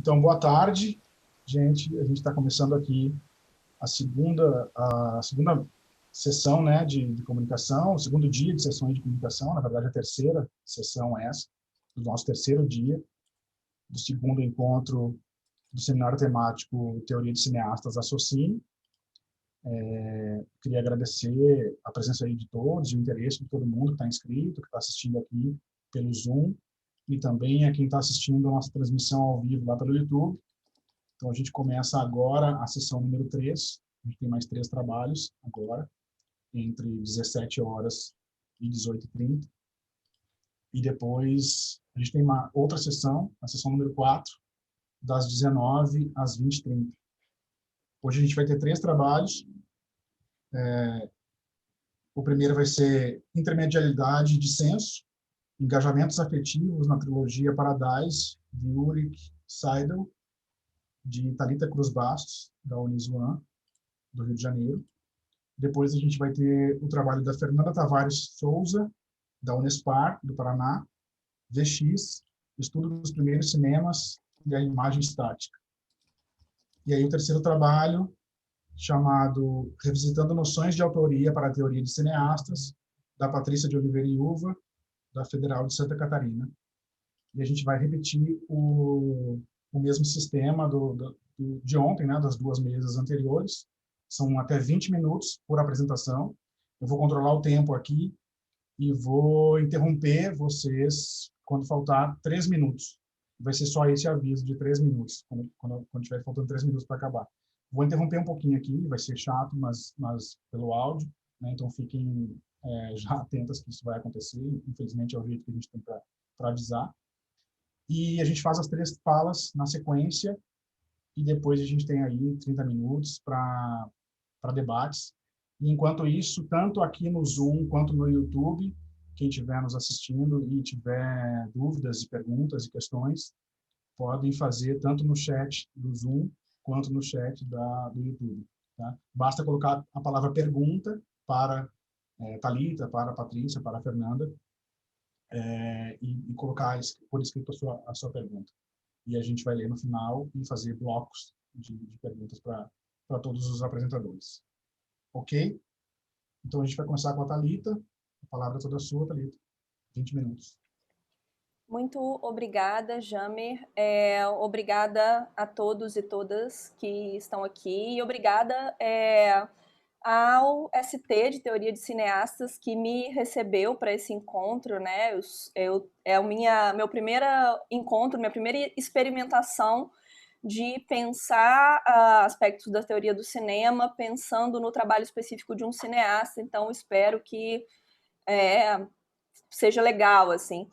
Então, boa tarde, gente. A gente está começando aqui a segunda sessão, né, de comunicação, o segundo dia de sessões de comunicação, na verdade, a terceira sessão é essa, do nosso terceiro dia, do segundo encontro do seminário temático Teoria de Cineastas Associne. Queria agradecer a presença aí de todos, o interesse de todo mundo que está inscrito, que está assistindo aqui pelo Zoom, e também a quem está assistindo a nossa transmissão ao vivo lá pelo YouTube. Então, a gente começa agora a sessão número 3. A gente tem mais 3 trabalhos agora, entre 17 horas e 18h30. E depois, a gente tem uma outra sessão, a sessão número 4, das 19 às 20h30. Hoje a gente vai ter 3 trabalhos. O primeiro vai ser Intermedialidade e Dissenso, Engajamentos Afetivos na Trilogia Paradise, de Ulrich Seidel, de Thalita Cruz Bastos, da Uniswan, do Rio de Janeiro. Depois a gente vai ter o trabalho da Fernanda Tavares Souza, da Unespar, do Paraná, VX, Estudo dos Primeiros Cinemas e a Imagem Estática. E aí o terceiro trabalho, chamado Revisitando Noções de Autoria para a Teoria de Cineastas, da Patrícia de Oliveira Iuva, da Federal de Santa Catarina. E a gente vai repetir o mesmo sistema de ontem, né, das 2 mesas anteriores. São até 20 minutos por apresentação. Eu vou controlar o tempo aqui e vou interromper vocês quando faltar 3 minutos. Vai ser só esse aviso de 3 minutos, quando tiver faltando 3 minutos para acabar. Vou interromper um pouquinho aqui, vai ser chato, mas pelo áudio, né? Então fiquem já atentas que isso vai acontecer. Infelizmente é o jeito que a gente tem para avisar. E a gente faz as 3 falas na sequência e depois a gente tem aí 30 minutos para debates. E enquanto isso, tanto aqui no Zoom quanto no YouTube, quem estiver nos assistindo e tiver dúvidas e perguntas e questões, podem fazer tanto no chat do Zoom quanto no chat do YouTube. Tá? Basta colocar a palavra pergunta para Thalita, para a Patrícia, para a Fernanda, e colocar por escrito a sua pergunta. E a gente vai ler no final e fazer blocos de perguntas para todos os apresentadores. Ok? Então, a gente vai começar com a Thalita. A palavra é toda sua, Thalita. 20 minutos. Muito obrigada, Jamer. Obrigada a todos e todas que estão aqui. E obrigada ao ST de Teoria de Cineastas que me recebeu para esse encontro, né? É o meu primeiro encontro, minha primeira experimentação de pensar aspectos da teoria do cinema, pensando no trabalho específico de um cineasta. Então, espero que seja legal, assim.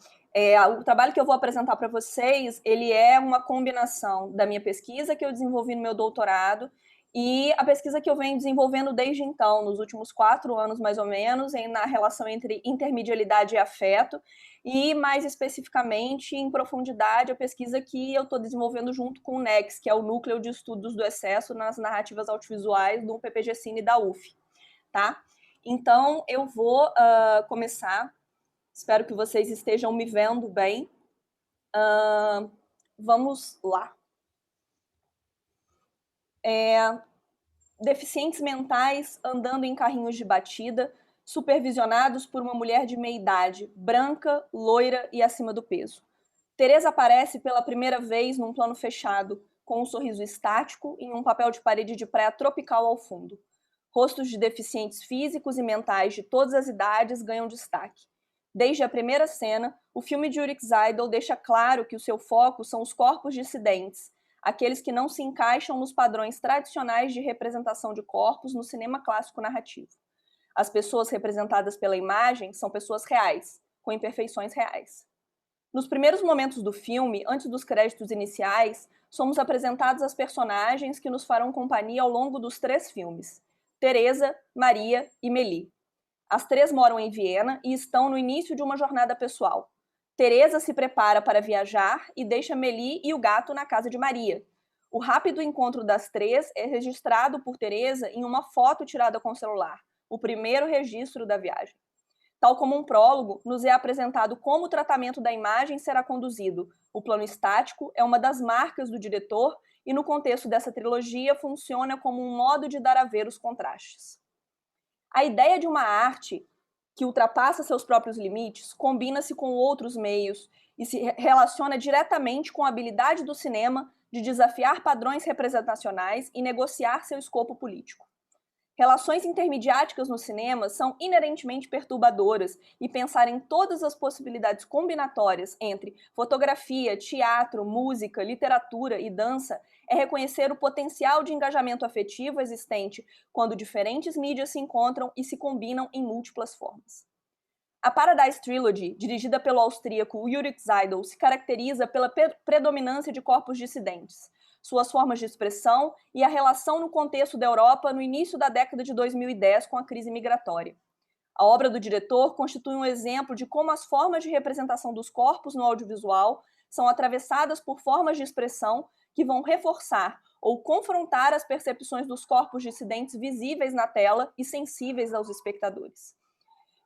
O trabalho que eu vou apresentar para vocês, ele é uma combinação da minha pesquisa que eu desenvolvi no meu doutorado e a pesquisa que eu venho desenvolvendo desde então, nos últimos 4 anos, mais ou menos, na relação entre intermedialidade e afeto, e mais especificamente, em profundidade, a pesquisa que eu estou desenvolvendo junto com o NEX, que é o Núcleo de Estudos do Excesso nas Narrativas Audiovisuais do PPG Cine da UF. Tá? Então, eu vou começar. Espero que vocês estejam me vendo bem. Vamos lá. Deficientes mentais andando em carrinhos de batida, supervisionados por uma mulher de meia idade, branca, loira e acima do peso. Teresa aparece pela primeira vez num plano fechado, com um sorriso estático e um papel de parede de praia tropical ao fundo. Rostos de deficientes físicos e mentais de todas as idades ganham destaque. Desde a primeira cena, o filme de Ulrich Seidel deixa claro que o seu foco são os corpos dissidentes, aqueles que não se encaixam nos padrões tradicionais de representação de corpos no cinema clássico narrativo. As pessoas representadas pela imagem são pessoas reais, com imperfeições reais. Nos primeiros momentos do filme, antes dos créditos iniciais, somos apresentados as personagens que nos farão companhia ao longo dos 3 filmes: Teresa, Maria e Mélie. As 3 moram em Viena e estão no início de uma jornada pessoal. Teresa se prepara para viajar e deixa Mélie e o gato na casa de Maria. O rápido encontro das 3 é registrado por Teresa em uma foto tirada com o celular, o primeiro registro da viagem. Tal como um prólogo, nos é apresentado como o tratamento da imagem será conduzido. O plano estático é uma das marcas do diretor e, no contexto dessa trilogia, funciona como um modo de dar a ver os contrastes. A ideia de uma arte que ultrapassa seus próprios limites combina-se com outros meios e se relaciona diretamente com a habilidade do cinema de desafiar padrões representacionais e negociar seu escopo político. Relações intermediáticas no cinema são inerentemente perturbadoras e pensar em todas as possibilidades combinatórias entre fotografia, teatro, música, literatura e dança é reconhecer o potencial de engajamento afetivo existente quando diferentes mídias se encontram e se combinam em múltiplas formas. A Paradise Trilogy, dirigida pelo austríaco Jurek Seidel, se caracteriza pela predominância de corpos dissidentes, suas formas de expressão e a relação no contexto da Europa no início da década de 2010 com a crise migratória. A obra do diretor constitui um exemplo de como as formas de representação dos corpos no audiovisual são atravessadas por formas de expressão que vão reforçar ou confrontar as percepções dos corpos dissidentes visíveis na tela e sensíveis aos espectadores.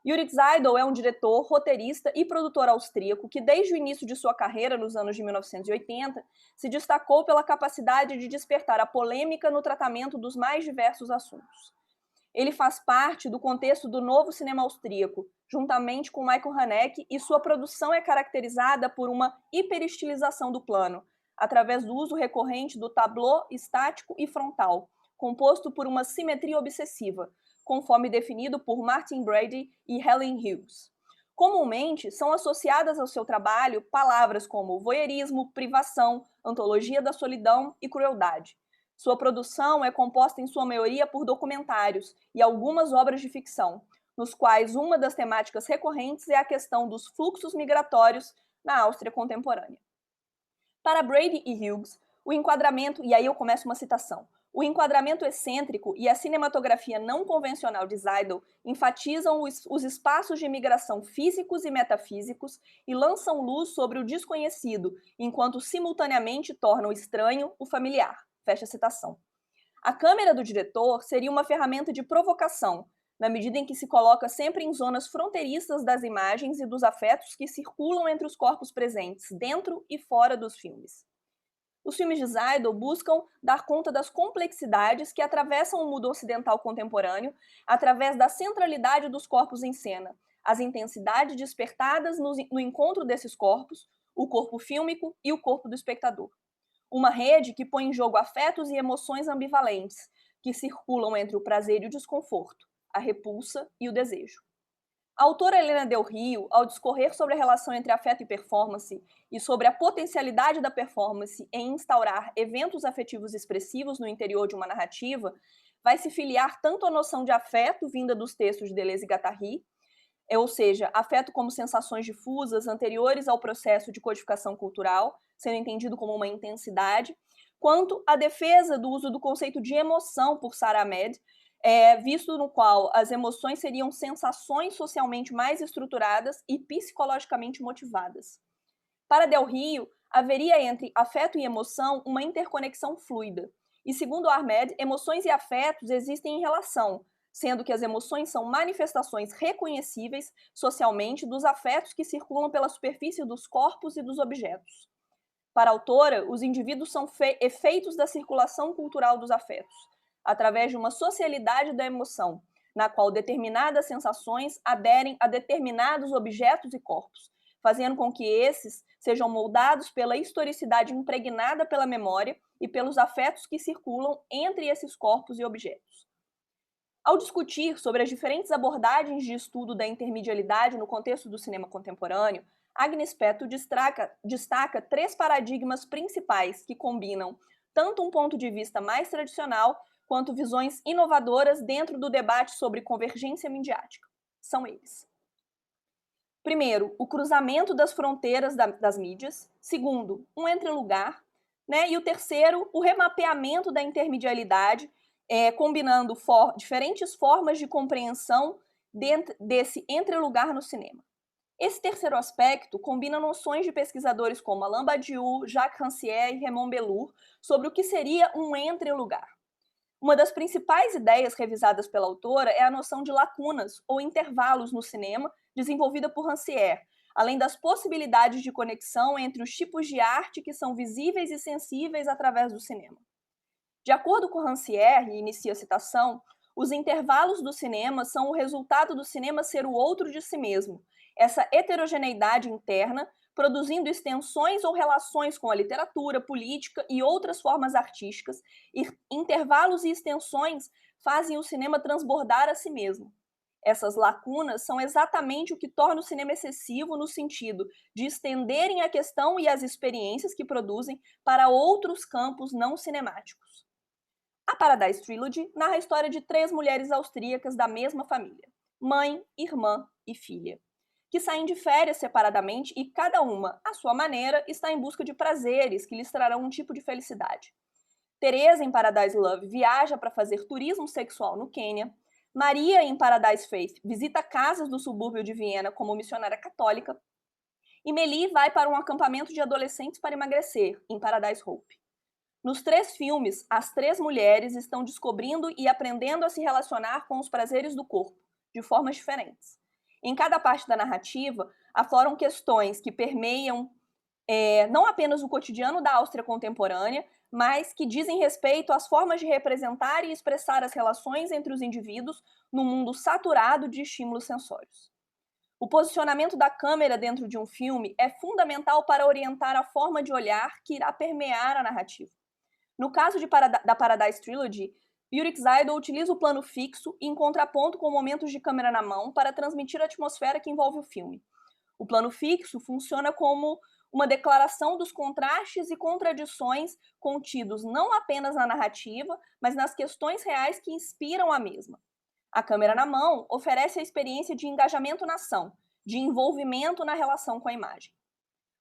Jurek Seidel é um diretor, roteirista e produtor austríaco que, desde o início de sua carreira, nos anos de 1980, se destacou pela capacidade de despertar a polêmica no tratamento dos mais diversos assuntos. Ele faz parte do contexto do novo cinema austríaco, juntamente com Michael Haneke, e sua produção é caracterizada por uma hiperestilização do plano, através do uso recorrente do tablô estático e frontal, composto por uma simetria obsessiva, conforme definido por Martin Brady e Helen Hughes. Comumente, são associadas ao seu trabalho palavras como voyeurismo, privação, antologia da solidão e crueldade. Sua produção é composta em sua maioria por documentários e algumas obras de ficção, nos quais uma das temáticas recorrentes é a questão dos fluxos migratórios na Áustria contemporânea. Para Brady e Hughes, o enquadramento, e aí eu começo uma citação, o enquadramento excêntrico e a cinematografia não convencional de Seidel enfatizam os espaços de migração físicos e metafísicos e lançam luz sobre o desconhecido, enquanto simultaneamente tornam estranho o familiar. Fecha a citação. A câmera do diretor seria uma ferramenta de provocação, na medida em que se coloca sempre em zonas fronteiriças das imagens e dos afetos que circulam entre os corpos presentes, dentro e fora dos filmes. Os filmes de Seidel buscam dar conta das complexidades que atravessam o mundo ocidental contemporâneo através da centralidade dos corpos em cena, as intensidades despertadas no encontro desses corpos, o corpo fílmico e o corpo do espectador. Uma rede que põe em jogo afetos e emoções ambivalentes, que circulam entre o prazer e o desconforto, a repulsa e o desejo. A autora Helena Del Rio, ao discorrer sobre a relação entre afeto e performance e sobre a potencialidade da performance em instaurar eventos afetivos expressivos no interior de uma narrativa, vai se filiar tanto à noção de afeto vinda dos textos de Deleuze e Guattari, ou seja, afeto como sensações difusas anteriores ao processo de codificação cultural, sendo entendido como uma intensidade, quanto à defesa do uso do conceito de emoção por Sara Ahmed, visto no qual as emoções seriam sensações socialmente mais estruturadas e psicologicamente motivadas. Para Del Rio, haveria entre afeto e emoção uma interconexão fluida. E segundo Ahmed, emoções e afetos existem em relação, sendo que as emoções são manifestações reconhecíveis socialmente dos afetos que circulam pela superfície dos corpos e dos objetos. Para a autora, os indivíduos são efeitos da circulação cultural dos afetos, através de uma socialidade da emoção, na qual determinadas sensações aderem a determinados objetos e corpos, fazendo com que esses sejam moldados pela historicidade impregnada pela memória e pelos afetos que circulam entre esses corpos e objetos. Ao discutir sobre as diferentes abordagens de estudo da intermedialidade no contexto do cinema contemporâneo, Agnes Petto destaca 3 paradigmas principais que combinam tanto um ponto de vista mais tradicional quanto visões inovadoras dentro do debate sobre convergência midiática. São eles. Primeiro, o cruzamento das fronteiras das mídias. Segundo, um entrelugar. E o terceiro, o remapeamento da intermedialidade, combinando diferentes formas de compreensão desse entrelugar no cinema. Esse terceiro aspecto combina noções de pesquisadores como Alain Badiou, Jacques Rancière e Raymond Bellour sobre o que seria um entrelugar. Uma das principais ideias revisadas pela autora é a noção de lacunas ou intervalos no cinema, desenvolvida por Rancière, além das possibilidades de conexão entre os tipos de arte que são visíveis e sensíveis através do cinema. De acordo com Rancière, e inicia a citação, os intervalos do cinema são o resultado do cinema ser o outro de si mesmo, essa heterogeneidade interna, produzindo extensões ou relações com a literatura, política e outras formas artísticas, e intervalos e extensões fazem o cinema transbordar a si mesmo. Essas lacunas são exatamente o que torna o cinema excessivo no sentido de estenderem a questão e as experiências que produzem para outros campos não cinemáticos. A Paradise Trilogy narra a história de 3 mulheres austríacas da mesma família, mãe, irmã e filha, que saem de férias separadamente e cada uma, à sua maneira, está em busca de prazeres que lhes trarão um tipo de felicidade. Teresa, em Paradise Love, viaja para fazer turismo sexual no Quênia. Maria, em Paradise Faith, visita casas do subúrbio de Viena como missionária católica. E Mélie vai para um acampamento de adolescentes para emagrecer, em Paradise Hope. Nos 3 filmes, as 3 mulheres estão descobrindo e aprendendo a se relacionar com os prazeres do corpo, de formas diferentes. Em cada parte da narrativa, afloram questões que permeiam não apenas o cotidiano da Áustria contemporânea, mas que dizem respeito às formas de representar e expressar as relações entre os indivíduos num mundo saturado de estímulos sensórios. O posicionamento da câmera dentro de um filme é fundamental para orientar a forma de olhar que irá permear a narrativa. No caso da Paradise Trilogy, Jurek Seidel utiliza o plano fixo em contraponto com momentos de câmera na mão para transmitir a atmosfera que envolve o filme. O plano fixo funciona como uma declaração dos contrastes e contradições contidos não apenas na narrativa, mas nas questões reais que inspiram a mesma. A câmera na mão oferece a experiência de engajamento na ação, de envolvimento na relação com a imagem.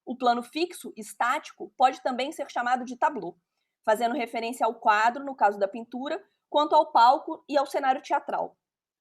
O plano fixo, estático, pode também ser chamado de tableau, fazendo referência ao quadro, no caso da pintura, quanto ao palco e ao cenário teatral.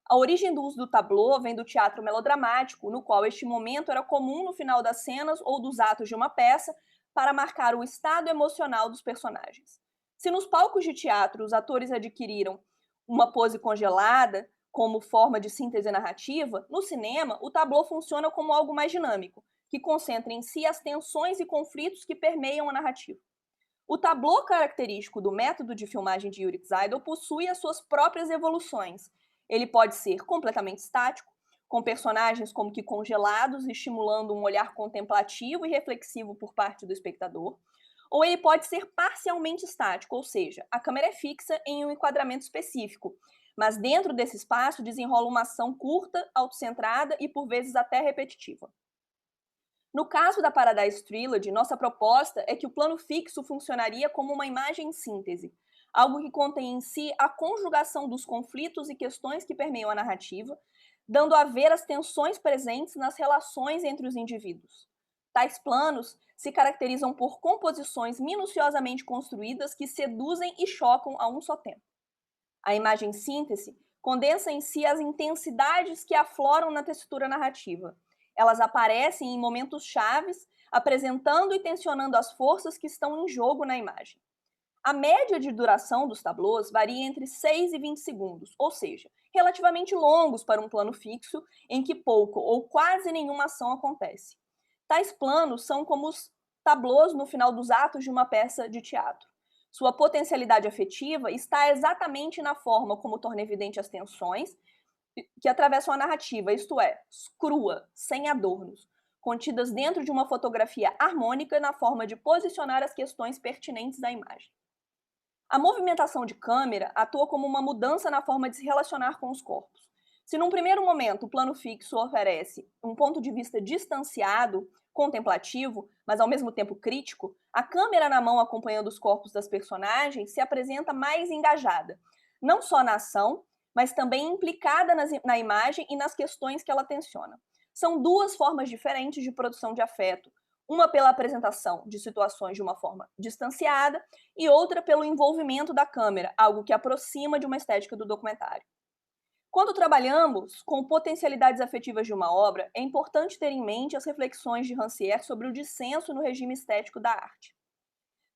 A origem do uso do tableau vem do teatro melodramático, no qual este momento era comum no final das cenas ou dos atos de uma peça para marcar o estado emocional dos personagens. Se nos palcos de teatro os atores adquiriram uma pose congelada como forma de síntese narrativa, no cinema o tableau funciona como algo mais dinâmico, que concentra em si as tensões e conflitos que permeiam a narrativa. O tableau característico do método de filmagem de Jurek Seidel possui as suas próprias evoluções. Ele pode ser completamente estático, com personagens como que congelados, estimulando um olhar contemplativo e reflexivo por parte do espectador, ou ele pode ser parcialmente estático, ou seja, a câmera é fixa em um enquadramento específico, mas dentro desse espaço desenrola uma ação curta, autocentrada e por vezes até repetitiva. No caso da Paradise Trilogy, nossa proposta é que o plano fixo funcionaria como uma imagem em síntese, algo que contém em si a conjugação dos conflitos e questões que permeiam a narrativa, dando a ver as tensões presentes nas relações entre os indivíduos. Tais planos se caracterizam por composições minuciosamente construídas que seduzem e chocam a um só tempo. A imagem síntese condensa em si as intensidades que afloram na textura narrativa. Elas aparecem em momentos chaves, apresentando e tensionando as forças que estão em jogo na imagem. A média de duração dos tableaus varia entre 6 e 20 segundos, ou seja, relativamente longos para um plano fixo em que pouco ou quase nenhuma ação acontece. Tais planos são como os tableaus no final dos atos de uma peça de teatro. Sua potencialidade afetiva está exatamente na forma como torna evidente as tensões que atravessam a narrativa, isto é, crua, sem adornos, contidas dentro de uma fotografia harmônica na forma de posicionar as questões pertinentes à imagem. A movimentação de câmera atua como uma mudança na forma de se relacionar com os corpos. Se num primeiro momento o plano fixo oferece um ponto de vista distanciado, contemplativo, mas ao mesmo tempo crítico, a câmera na mão acompanhando os corpos das personagens se apresenta mais engajada, não só na ação, mas também implicada na imagem e nas questões que ela tensiona. São 2 formas diferentes de produção de afeto, uma pela apresentação de situações de uma forma distanciada e outra pelo envolvimento da câmera, algo que aproxima de uma estética do documentário. Quando trabalhamos com potencialidades afetivas de uma obra, é importante ter em mente as reflexões de Rancière sobre o dissenso no regime estético da arte.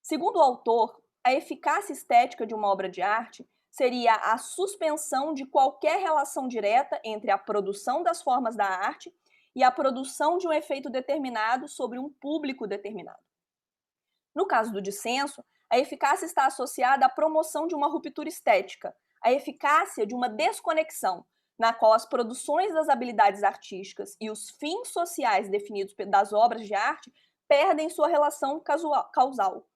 Segundo o autor, a eficácia estética de uma obra de arte seria a suspensão de qualquer relação direta entre a produção das formas da arte e a produção de um efeito determinado sobre um público determinado. No caso do dissenso, a eficácia está associada à promoção de uma ruptura estética, a eficácia de uma desconexão, na qual as produções das habilidades artísticas e os fins sociais definidos das obras de arte perdem sua relação causal.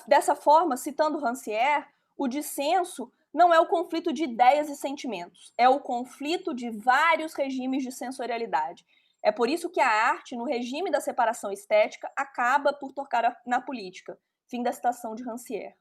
Dessa forma, citando Rancière, o dissenso não é o conflito de ideias e sentimentos, é o conflito de vários regimes de sensorialidade. É por isso que a arte, no regime da separação estética, acaba por tocar na política. Fim da citação de Rancière.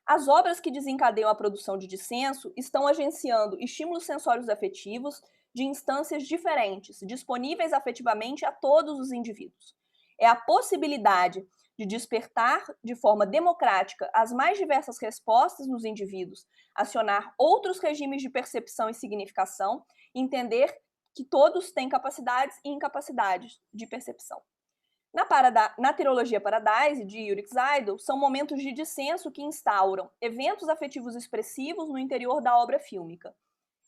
As obras que desencadeiam a produção de dissenso estão agenciando estímulos sensórios afetivos de instâncias diferentes, disponíveis afetivamente a todos os indivíduos. É a possibilidade de despertar de forma democrática as mais diversas respostas nos indivíduos, acionar outros regimes de percepção e significação, entender que todos têm capacidades e incapacidades de percepção. Na trilogia Paradise, de Ulrich Seidel, são momentos de dissenso que instauram eventos afetivos expressivos no interior da obra fílmica.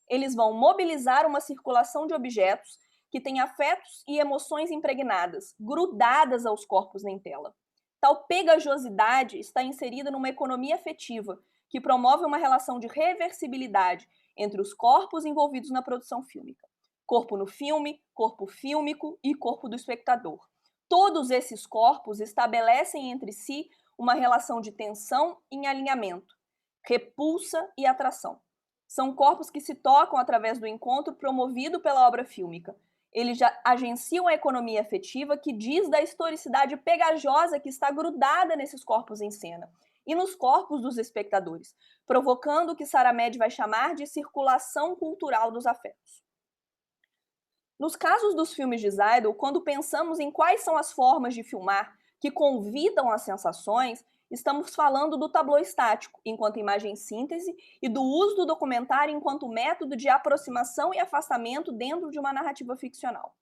Eles vão mobilizar uma circulação de objetos que têm afetos e emoções impregnadas, grudadas aos corpos em tela. Tal pegajosidade está inserida numa economia afetiva que promove uma relação de reversibilidade entre os corpos envolvidos na produção fílmica. Corpo no filme, corpo fílmico e corpo do espectador. Todos esses corpos estabelecem entre si uma relação de tensão em alinhamento, repulsa e atração. São corpos que se tocam através do encontro promovido pela obra fílmica. Eles já agenciam a economia afetiva que diz da historicidade pegajosa que está grudada nesses corpos em cena e nos corpos dos espectadores, provocando o que Saramed vai chamar de circulação cultural dos afetos. Nos casos dos filmes de Seidel, quando pensamos em quais são as formas de filmar que convidam às sensações, estamos falando do tablô estático, enquanto imagem síntese, e do uso do documentário enquanto método de aproximação e afastamento dentro de uma narrativa ficcional.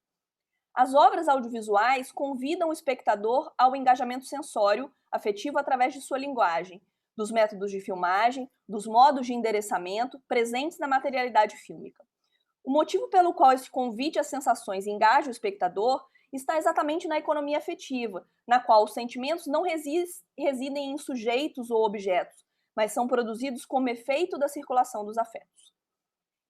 As obras audiovisuais convidam o espectador ao engajamento sensório, afetivo através de sua linguagem, dos métodos de filmagem, dos modos de endereçamento presentes na materialidade fílmica. O motivo pelo qual esse convite às sensações engaja o espectador está exatamente na economia afetiva, na qual os sentimentos não residem em sujeitos ou objetos, mas são produzidos como efeito da circulação dos afetos.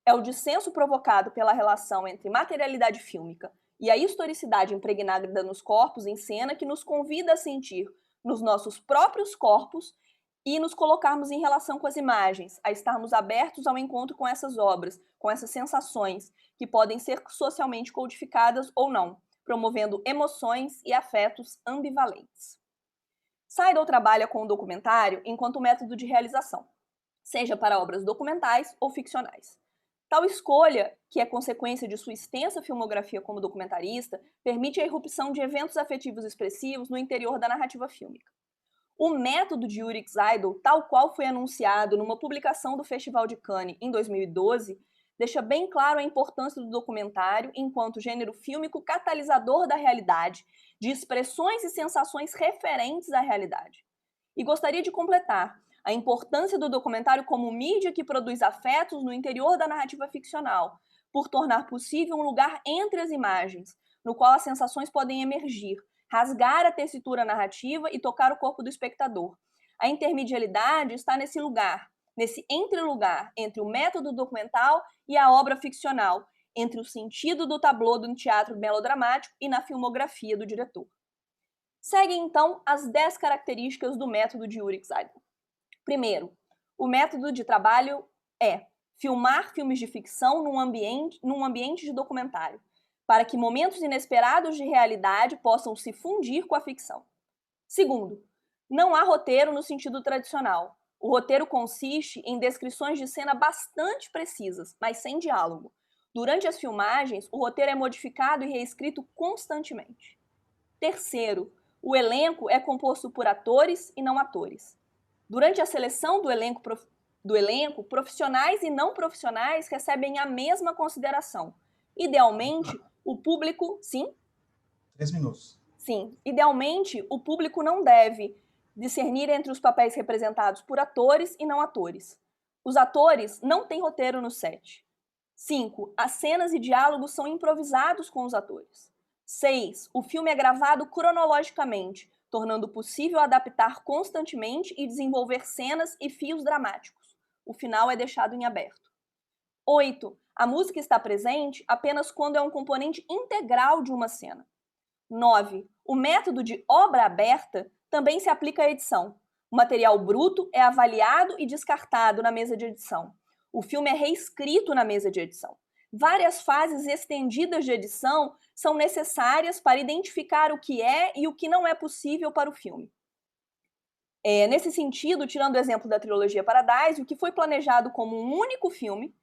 É o dissenso provocado pela relação entre materialidade fílmica e a historicidade impregnada nos corpos em cena que nos convida a sentir nos nossos próprios corpos e nos colocarmos em relação com as imagens, a estarmos abertos ao encontro com essas obras, com essas sensações, que podem ser socialmente codificadas ou não, promovendo emoções e afetos ambivalentes. Seidel trabalha com o documentário enquanto método de realização, seja para obras documentais ou ficcionais. Tal escolha, que é consequência de sua extensa filmografia como documentarista, permite a irrupção de eventos afetivos expressivos no interior da narrativa fílmica. O método de Ulrich Seidel, tal qual foi anunciado numa publicação do Festival de Cannes em 2012, deixa bem claro a importância do documentário enquanto gênero fílmico catalisador da realidade, de expressões e sensações referentes à realidade. E gostaria de completar a importância do documentário como mídia que produz afetos no interior da narrativa ficcional, por tornar possível um lugar entre as imagens, no qual as sensações podem emergir, rasgar a tessitura narrativa e tocar o corpo do espectador. A intermedialidade está nesse lugar, nesse entrelugar entre o método documental e a obra ficcional, entre o sentido do tablô do teatro melodramático e na filmografia do diretor. Seguem, então, as 10 características do método de Ulrich Seidel. Primeiro, o método de trabalho é filmar filmes de ficção num ambiente de documentário, para que momentos inesperados de realidade possam se fundir com a ficção. Segundo, não há roteiro no sentido tradicional. O roteiro consiste em descrições de cena bastante precisas, mas sem diálogo. Durante as filmagens, o roteiro é modificado e reescrito constantemente. Terceiro, o elenco é composto por atores e não atores. Durante a seleção do elenco, profissionais e não profissionais recebem a mesma consideração. Idealmente, o público... Sim? 3 minutos. Sim. Idealmente, o público não deve discernir entre os papéis representados por atores e não atores. Os atores não têm roteiro no set. 5. As cenas e diálogos são improvisados com os atores. 6. O filme é gravado cronologicamente, tornando possível adaptar constantemente e desenvolver cenas e fios dramáticos. O final é deixado em aberto. 8. A música está presente apenas quando é um componente integral de uma cena. 9. O método de obra aberta também se aplica à edição. O material bruto é avaliado e descartado na mesa de edição. O filme é reescrito na mesa de edição. Várias fases estendidas de edição são necessárias para identificar o que é e o que não é possível para o filme. Nesse sentido, tirando o exemplo da trilogia Paradise, o que foi planejado como um único filme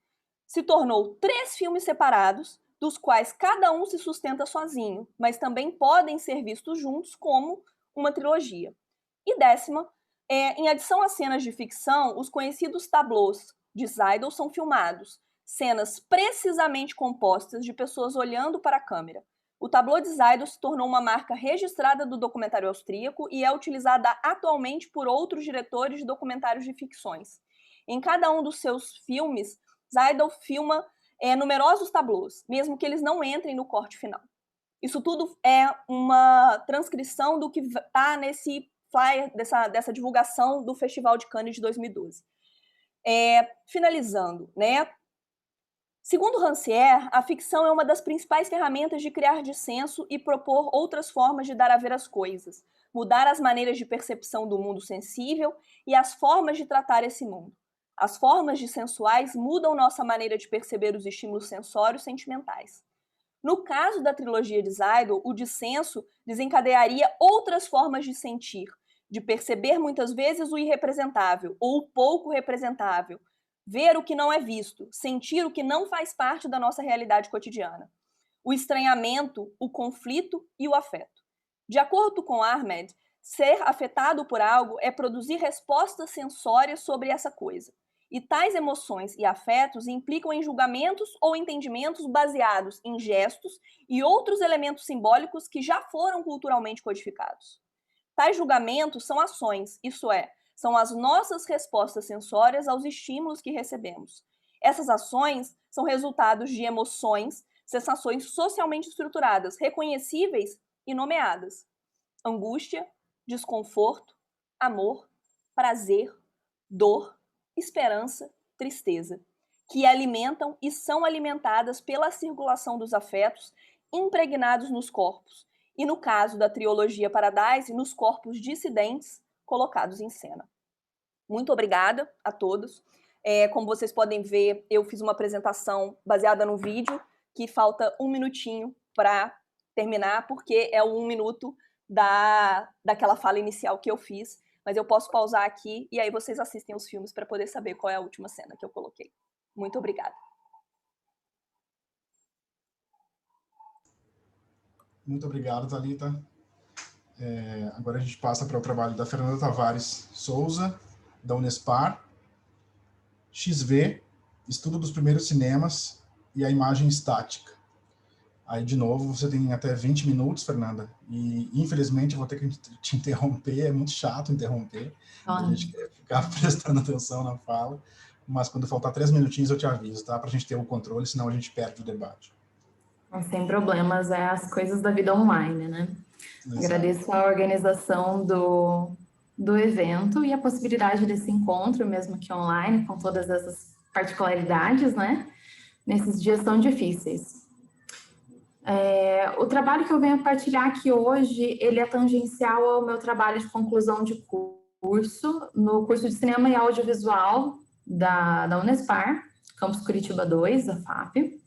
se tornou 3 filmes separados, dos quais cada um se sustenta sozinho, mas também podem ser vistos juntos como uma trilogia. E 10ª, em adição às cenas de ficção, os conhecidos tableaus de Seidel são filmados, cenas precisamente compostas de pessoas olhando para a câmera. O tableau de Seidel se tornou uma marca registrada do documentário austríaco e é utilizada atualmente por outros diretores de documentários de ficções. Em cada um dos seus filmes, Seidel filma numerosos tableaus, mesmo que eles não entrem no corte final. Isso tudo é uma transcrição do que está nesse flyer, dessa divulgação do Festival de Cannes de 2012. Finalizando, né? Segundo Rancière, a ficção é uma das principais ferramentas de criar dissenso e propor outras formas de dar a ver as coisas, mudar as maneiras de percepção do mundo sensível e as formas de tratar esse mundo. As formas dissensuais mudam nossa maneira de perceber os estímulos sensórios sentimentais. No caso da trilogia de Seidel, o dissenso desencadearia outras formas de sentir, de perceber muitas vezes o irrepresentável ou o pouco representável, ver o que não é visto, sentir o que não faz parte da nossa realidade cotidiana. O estranhamento, o conflito e o afeto. De acordo com Ahmed, ser afetado por algo é produzir respostas sensórias sobre essa coisa. E tais emoções e afetos implicam em julgamentos ou entendimentos baseados em gestos e outros elementos simbólicos que já foram culturalmente codificados. Tais julgamentos são ações, isso é, são as nossas respostas sensórias aos estímulos que recebemos. Essas ações são resultados de emoções, sensações socialmente estruturadas, reconhecíveis e nomeadas. Angústia, desconforto, amor, prazer, dor, esperança, tristeza, que alimentam e são alimentadas pela circulação dos afetos impregnados nos corpos, e no caso da trilogia Paradise, nos corpos dissidentes colocados em cena. Muito obrigada a todos. Como vocês podem ver, eu fiz uma apresentação baseada no vídeo, que falta 1 minutinho para terminar, porque é o 1 minuto daquela fala inicial que eu fiz, mas eu posso pausar aqui e aí vocês assistem os filmes para poder saber qual é a última cena que eu coloquei. Muito obrigada. Muito obrigado, Thalita. Agora a gente passa para o trabalho da Fernanda Tavares Souza, da Unespar, XV, Estudo dos Primeiros Cinemas e a Imagem Estática. Aí, de novo, você tem até 20 minutos, Fernanda, e infelizmente eu vou ter que te interromper, é muito chato interromper, a gente quer ficar prestando atenção na fala, mas quando faltar 3 minutinhos eu te aviso, tá? Para a gente ter o controle, senão a gente perde o debate. Sem problemas, é as coisas da vida online, né? Exato. Agradeço a organização do evento e a possibilidade desse encontro, mesmo que online, com todas essas particularidades, né? Nesses dias tão difíceis. O trabalho que eu venho partilhar aqui hoje, ele é tangencial ao meu trabalho de conclusão de curso, no curso de Cinema e Audiovisual da Unespar, Campus Curitiba 2, a FAP.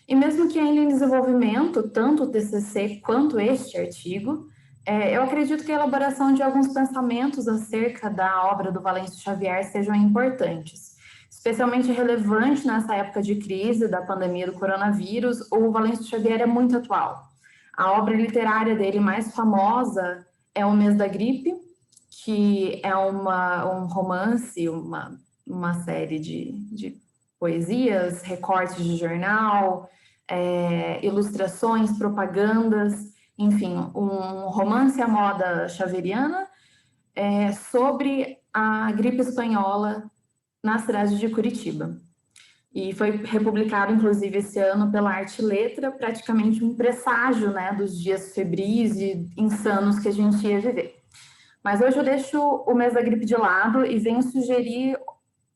E mesmo que ainda em desenvolvimento, tanto o TCC quanto este artigo, eu acredito que a elaboração de alguns pensamentos acerca da obra do Valêncio Xavier sejam importantes. Especialmente relevante nessa época de crise da pandemia do coronavírus, o Valêncio Xavier é muito atual. A obra literária dele mais famosa é O Mês da Gripe, que é um romance, uma série de poesias, recortes de jornal, ilustrações, propagandas, enfim, um romance à moda xaveriana sobre a gripe espanhola na cidade de Curitiba. E foi republicado, inclusive, esse ano pela Arte e Letra, praticamente um presságio, né, dos dias febris e insanos que a gente ia viver. Mas hoje eu deixo o mês da gripe de lado e venho sugerir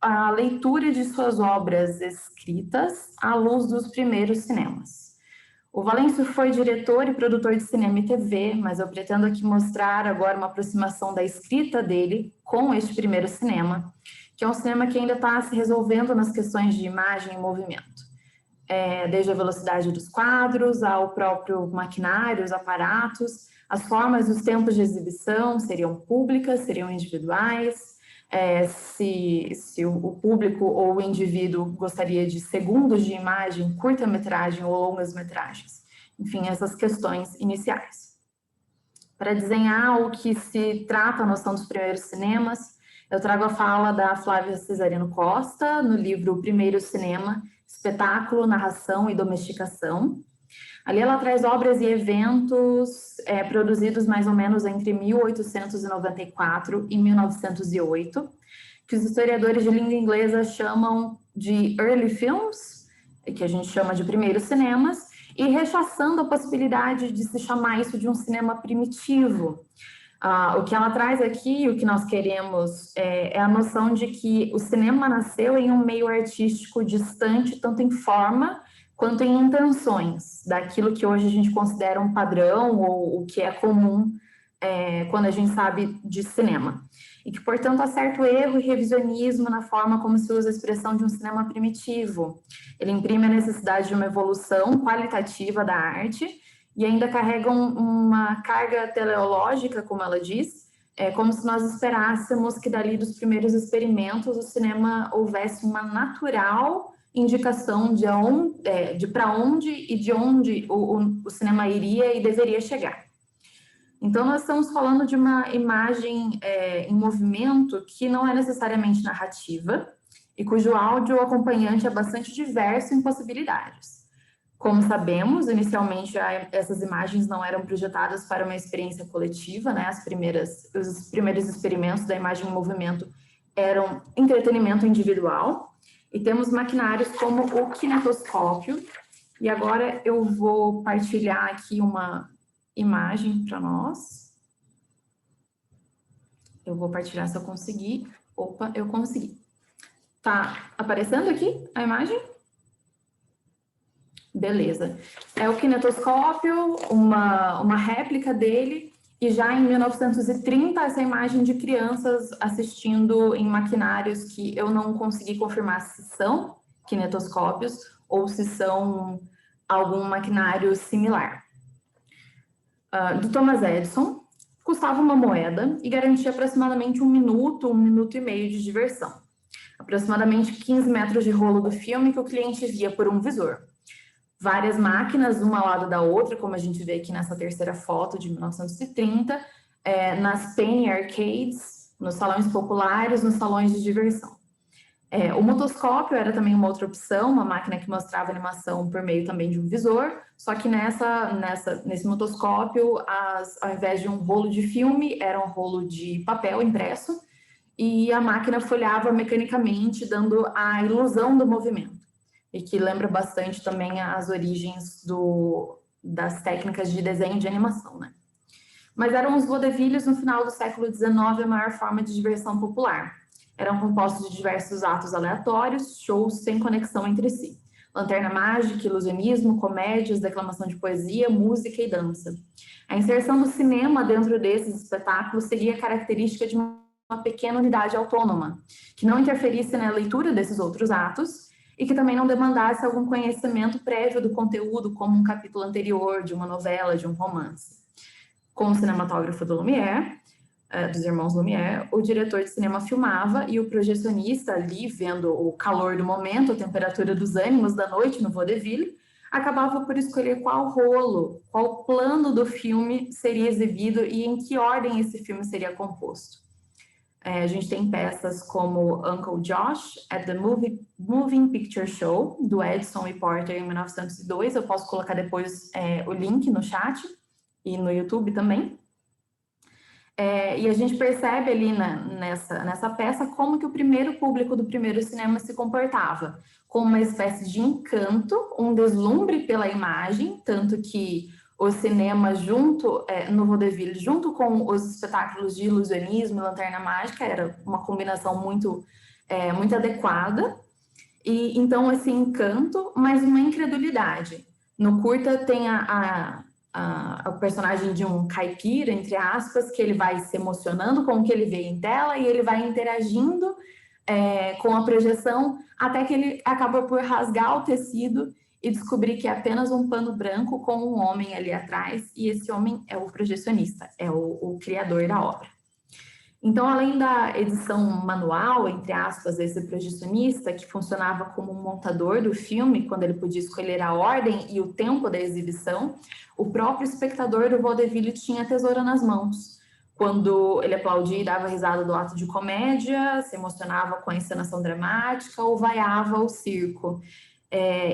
a leitura de suas obras escritas à luz dos primeiros cinemas. O Valêncio foi diretor e produtor de cinema e TV, mas eu pretendo aqui mostrar agora uma aproximação da escrita dele com este primeiro cinema, que é um cinema que ainda está se resolvendo nas questões de imagem e movimento. Desde a velocidade dos quadros, ao próprio maquinário, os aparatos, as formas e os tempos de exibição seriam públicas, seriam individuais, se o público ou o indivíduo gostaria de segundos de imagem, curta-metragem ou longas-metragens. Enfim, essas questões iniciais. Para desenhar o que se trata a noção dos primeiros cinemas, eu trago a fala da Flávia Cesarino Costa, no livro O Primeiro Cinema, Espetáculo, Narração e Domesticação. Ali ela traz obras e eventos produzidos mais ou menos entre 1894 e 1908, que os historiadores de língua inglesa chamam de early films, que a gente chama de primeiros cinemas, e rechaçando a possibilidade de se chamar isso de um cinema primitivo. O que ela traz aqui, o que nós queremos, é a noção de que o cinema nasceu em um meio artístico distante, tanto em forma quanto em intenções, daquilo que hoje a gente considera um padrão ou o que é comum quando a gente sabe de cinema. E que, portanto, há certo erro e revisionismo na forma como se usa a expressão de um cinema primitivo. Ele imprime a necessidade de uma evolução qualitativa da arte e ainda carrega uma carga teleológica, como ela diz, como se nós esperássemos que dali dos primeiros experimentos o cinema houvesse uma natural indicação de para onde e de onde o cinema iria e deveria chegar. Então, nós estamos falando de uma imagem em movimento que não é necessariamente narrativa e cujo áudio acompanhante é bastante diverso em possibilidades. Como sabemos, inicialmente essas imagens não eram projetadas para uma experiência coletiva, né? Os primeiros experimentos da imagem em movimento eram entretenimento individual, e temos maquinários como o kinetoscópio, e agora eu vou partilhar aqui uma imagem para nós. Eu vou partilhar se eu conseguir. Opa, eu consegui. Tá aparecendo aqui a imagem? Beleza. É o kinetoscópio, uma réplica dele, e já em 1930 essa imagem de crianças assistindo em maquinários que eu não consegui confirmar se são kinetoscópios ou se são algum maquinário similar. Do Thomas Edison, custava uma moeda e garantia aproximadamente um minuto e meio de diversão. Aproximadamente 15 metros de rolo do filme que o cliente via por um visor. Várias máquinas, uma ao lado da outra, como a gente vê aqui nessa terceira foto de 1930, nas penny arcades, nos salões populares, nos salões de diversão. O motoscópio era também uma outra opção, uma máquina que mostrava animação por meio também de um visor, só que nesse motoscópio, ao invés de um rolo de filme, era um rolo de papel impresso, e a máquina folheava mecanicamente, dando a ilusão do movimento. E que lembra bastante também as origens das técnicas de desenho de animação, né? Mas eram os vaudevilles no final do século XIX a maior forma de diversão popular. Eram compostos de diversos atos aleatórios, shows sem conexão entre si. Lanterna mágica, ilusionismo, comédias, declamação de poesia, música e dança. A inserção do cinema dentro desses espetáculos seria característica de uma pequena unidade autônoma, que não interferisse na leitura desses outros atos, e que também não demandasse algum conhecimento prévio do conteúdo, como um capítulo anterior de uma novela, de um romance. Com o cinematógrafo do Lumière, dos irmãos Lumière, o diretor de cinema filmava e o projecionista, ali vendo o calor do momento, a temperatura dos ânimos da noite no vaudeville, acabava por escolher qual rolo, qual plano do filme seria exibido e em que ordem esse filme seria composto. A gente tem peças como Uncle Josh at the Moving Picture Show, do Edison e Porter, em 1902. Eu posso colocar depois o link no chat e no YouTube também. E a gente percebe ali nessa peça como que o primeiro público do primeiro cinema se comportava, com uma espécie de encanto, um deslumbre pela imagem, tanto que o cinema no vaudeville, junto com os espetáculos de ilusionismo e lanterna mágica, era uma combinação muito adequada. E então esse encanto, mas uma incredulidade. No curta tem o personagem de um caipira, entre aspas, que ele vai se emocionando com o que ele vê em tela e ele vai interagindo com a projeção até que ele acaba por rasgar o tecido e descobrir que é apenas um pano branco com um homem ali atrás, e esse homem é o projecionista, é o criador da obra. Então, além da edição manual, entre aspas, desse projecionista, que funcionava como um montador do filme, quando ele podia escolher a ordem e o tempo da exibição, o próprio espectador do vaudeville tinha a tesoura nas mãos. Quando ele aplaudia e dava risada do ato de comédia, se emocionava com a encenação dramática ou vaiava o circo.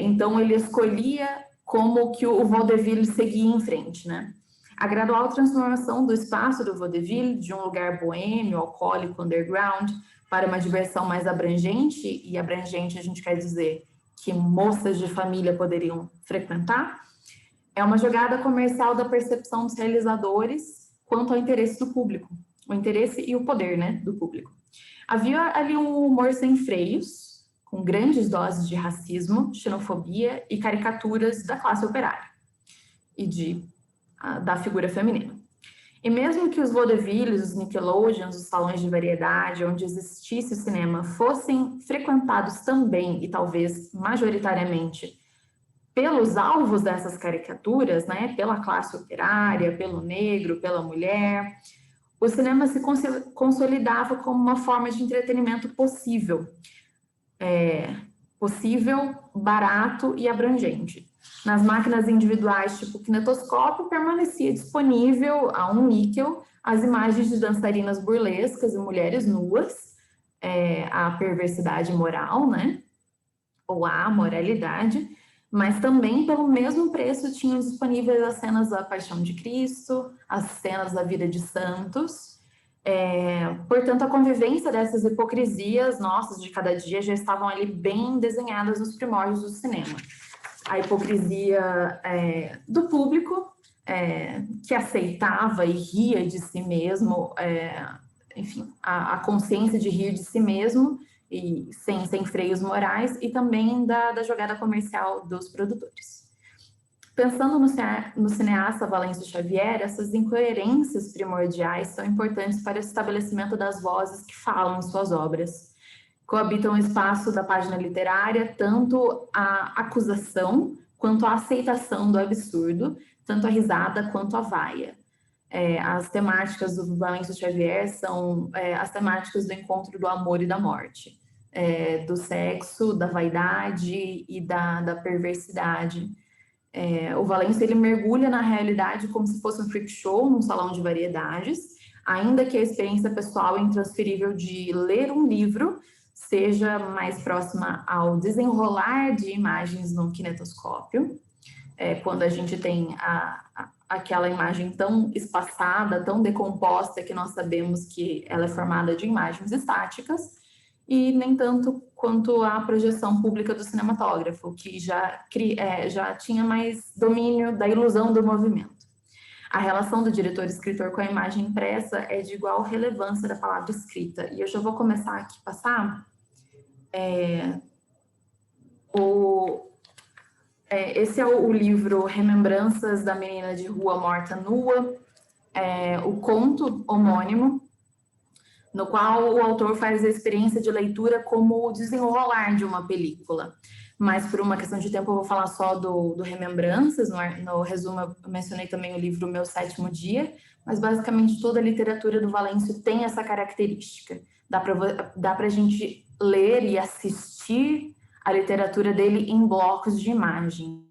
Então, ele escolhia como que o vaudeville seguia em frente, né? A gradual transformação do espaço do vaudeville de um lugar boêmio, alcoólico, underground, para uma diversão mais abrangente, e abrangente a gente quer dizer que moças de família poderiam frequentar, é uma jogada comercial da percepção dos realizadores quanto ao interesse do público, o interesse e o poder, né, do público. Havia ali um humor sem freios, com grandes doses de racismo, xenofobia e caricaturas da classe operária e da figura feminina. E mesmo que os vaudevilles, os Nickelodeons, os salões de variedade, onde existisse o cinema, fossem frequentados também e talvez majoritariamente pelos alvos dessas caricaturas, né, pela classe operária, pelo negro, pela mulher, o cinema se consolidava como uma forma de entretenimento possível, barato e abrangente. Nas máquinas individuais, tipo kinetoscópio, permanecia disponível a um níquel as imagens de dançarinas burlescas e mulheres nuas, a perversidade moral, né? Ou a amoralidade, mas também pelo mesmo preço tinham disponíveis as cenas da Paixão de Cristo, as cenas da vida de santos. Portanto, a convivência dessas hipocrisias nossas de cada dia já estavam ali bem desenhadas nos primórdios do cinema. A hipocrisia do público, que aceitava e ria de si mesmo, enfim, a consciência de rir de si mesmo, e sem freios morais, e também da jogada comercial dos produtores. Pensando no cineasta Valêncio Xavier, essas incoerências primordiais são importantes para o estabelecimento das vozes que falam em suas obras. Coabitam o espaço da página literária tanto a acusação quanto a aceitação do absurdo, tanto a risada quanto a vaia. As temáticas do Valêncio Xavier são as temáticas do encontro do amor e da morte, do sexo, da vaidade e da perversidade. O Valêncio, ele mergulha na realidade como se fosse um freak show num salão de variedades, ainda que a experiência pessoal intransferível de ler um livro seja mais próxima ao desenrolar de imagens no kinetoscópio, quando a gente tem aquela imagem tão espaçada, tão decomposta, que nós sabemos que ela é formada de imagens estáticas, e nem tanto quanto a projeção pública do cinematógrafo, que já tinha mais domínio da ilusão do movimento. A relação do diretor-escritor com a imagem impressa é de igual relevância da palavra escrita. E eu já vou começar aqui a passar. Esse é o livro Remembranças da Menina de Rua Morta Nua, o conto homônimo, no qual o autor faz a experiência de leitura como o desenrolar de uma película. Mas por uma questão de tempo eu vou falar só do Remembranças, no resumo eu mencionei também o livro Meu Sétimo Dia, mas basicamente toda a literatura do Valêncio tem essa característica. Dá para a gente ler e assistir a literatura dele em blocos de imagem.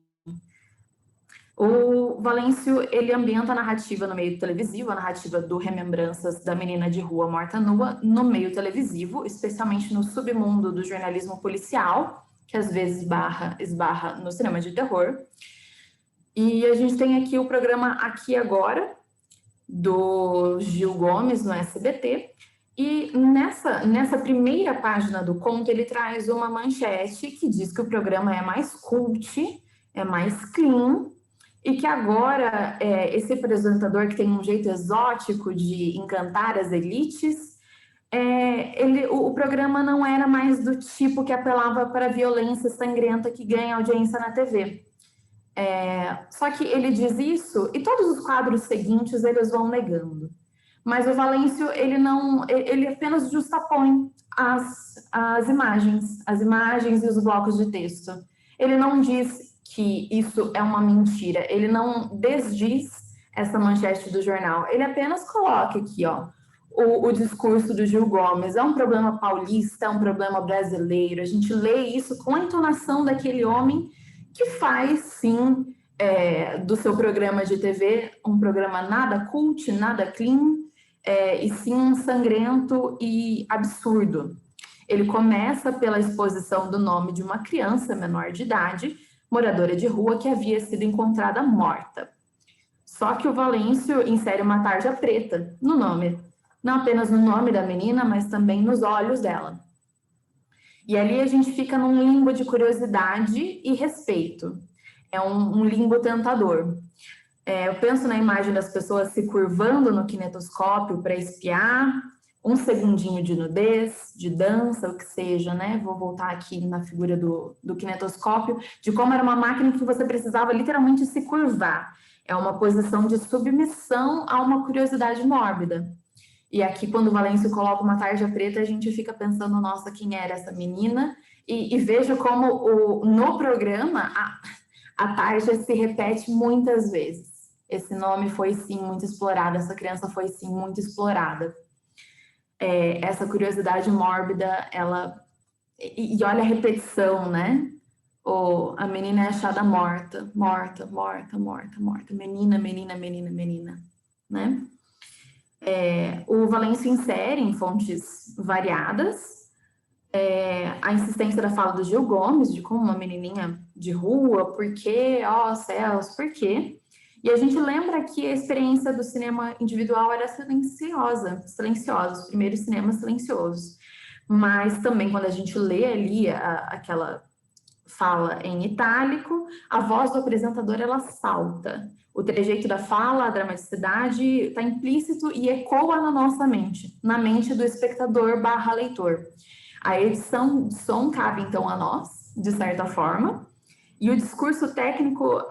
O Valêncio, ele ambienta a narrativa no meio televisivo, a narrativa do Remembranças da Menina de Rua Morta Nua no meio televisivo, especialmente no submundo do jornalismo policial, que às vezes esbarra no cinema de terror. E a gente tem aqui o programa Aqui Agora, do Gil Gomes no SBT. E nessa primeira página do conto, ele traz uma manchete que diz que o programa é mais cult, é mais clean, e que agora esse apresentador que tem um jeito exótico de encantar as elites, o programa não era mais do tipo que apelava para a violência sangrenta que ganha audiência na TV. Só que ele diz isso e todos os quadros seguintes eles vão negando. Mas o Valêncio, ele apenas justapõe as imagens e os blocos de texto. Ele não diz que isso é uma mentira, ele não desdiz essa manchete do jornal, ele apenas coloca aqui, ó, o discurso do Gil Gomes, é um problema paulista, é um problema brasileiro, a gente lê isso com a entonação daquele homem que faz, sim, do seu programa de TV um programa nada cult, nada clean, e sim sangrento e absurdo. Ele começa pela exposição do nome de uma criança menor de idade, moradora de rua, que havia sido encontrada morta. Só que o Valêncio insere uma tarja preta no nome, não apenas no nome da menina, mas também nos olhos dela. E ali a gente fica num limbo de curiosidade e respeito. É um limbo tentador. Eu penso na imagem das pessoas se curvando no kinetoscópio para espiar, um segundinho de nudez, de dança, o que seja, né? Vou voltar aqui na figura do kinetoscópio, de como era uma máquina que você precisava literalmente se curvar. É uma posição de submissão a uma curiosidade mórbida. E aqui, quando o Valêncio coloca uma tarja preta, a gente fica pensando, nossa, quem era essa menina? E vejo como no programa a tarja se repete muitas vezes. Esse nome foi, sim, muito explorado, essa criança foi, sim, muito explorada. Essa curiosidade mórbida, e olha a repetição, né? A menina é achada morta, morta, morta, morta, morta, menina, menina, menina, menina, né? O Valêncio insere em fontes variadas a insistência da fala do Gil Gomes, de como uma menininha de rua, por quê, ó céus, por quê? E a gente lembra que a experiência do cinema individual era silenciosa, os primeiros cinemas silenciosos. Mas também quando a gente lê ali aquela fala em itálico, a voz do apresentador ela salta. O trejeito da fala, a dramaticidade está implícito e ecoa na nossa mente, na mente do espectador / leitor. A edição de som cabe então a nós, de certa forma, e o discurso técnico,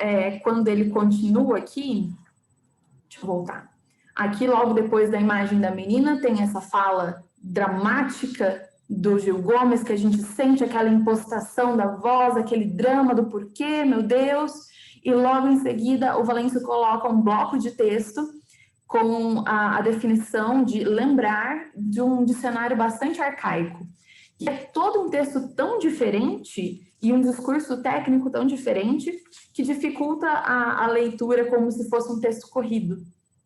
quando ele continua aqui, deixa eu voltar, aqui logo depois da imagem da menina tem essa fala dramática do Gil Gomes, que a gente sente aquela impostação da voz, aquele drama do porquê, meu Deus, e logo em seguida o Valêncio coloca um bloco de texto com a definição de lembrar de um dicionário bastante arcaico. E é todo um texto tão diferente e um discurso técnico tão diferente que dificulta a leitura como se fosse um texto corrido.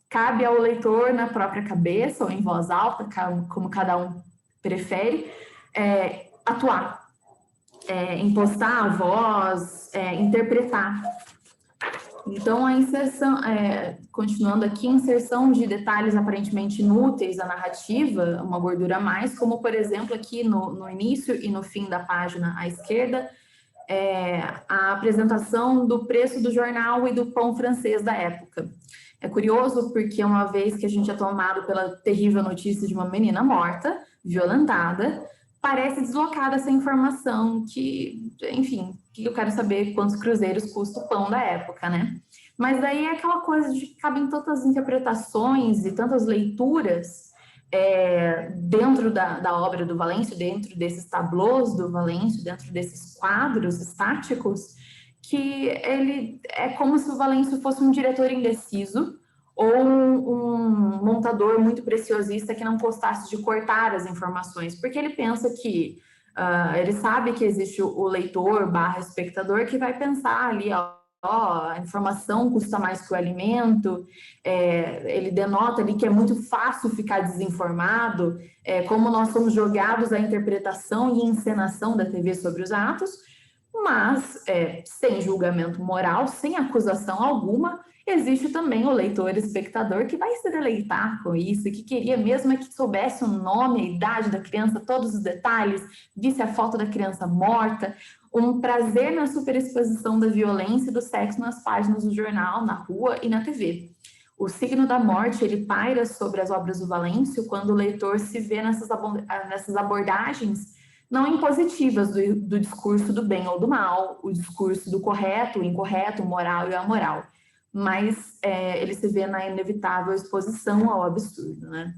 Cabe ao leitor, na própria cabeça ou em voz alta, como cada um prefere, atuar, impostar a voz, interpretar. Então, a inserção, continuando aqui, inserção de detalhes aparentemente inúteis à narrativa, uma gordura a mais, como, por exemplo, aqui no início e no fim da página à esquerda, a apresentação do preço do jornal e do pão francês da época. É curioso porque uma vez que a gente é tomado pela terrível notícia de uma menina morta, violentada, parece deslocada essa informação que, enfim, que eu quero saber quantos cruzeiros custa o pão da época, né? Mas daí é aquela coisa de que cabem tantas interpretações e tantas leituras dentro da obra do Valêncio, dentro desses tableaus do Valêncio, dentro desses quadros estáticos, que ele é como se o Valêncio fosse um diretor indeciso ou um montador muito preciosista que não gostasse de cortar as informações, porque ele pensa que ele sabe que existe o leitor / espectador que vai pensar ali, a informação custa mais que o alimento, ele denota ali que é muito fácil ficar desinformado, como nós somos jogados à interpretação e encenação da TV sobre os atos, mas sem julgamento moral, sem acusação alguma, Existe também o leitor espectador que vai se deleitar com isso, que queria mesmo é que soubesse o nome, a idade da criança, todos os detalhes, visse a foto da criança morta, um prazer na superexposição da violência e do sexo nas páginas do jornal, na rua e na TV. O signo da morte, ele paira sobre as obras do Valêncio quando o leitor se vê nessas abordagens não impositivas do discurso do bem ou do mal, o discurso do correto, o incorreto, o moral e o amoral, mas ele se vê na inevitável exposição ao absurdo, né?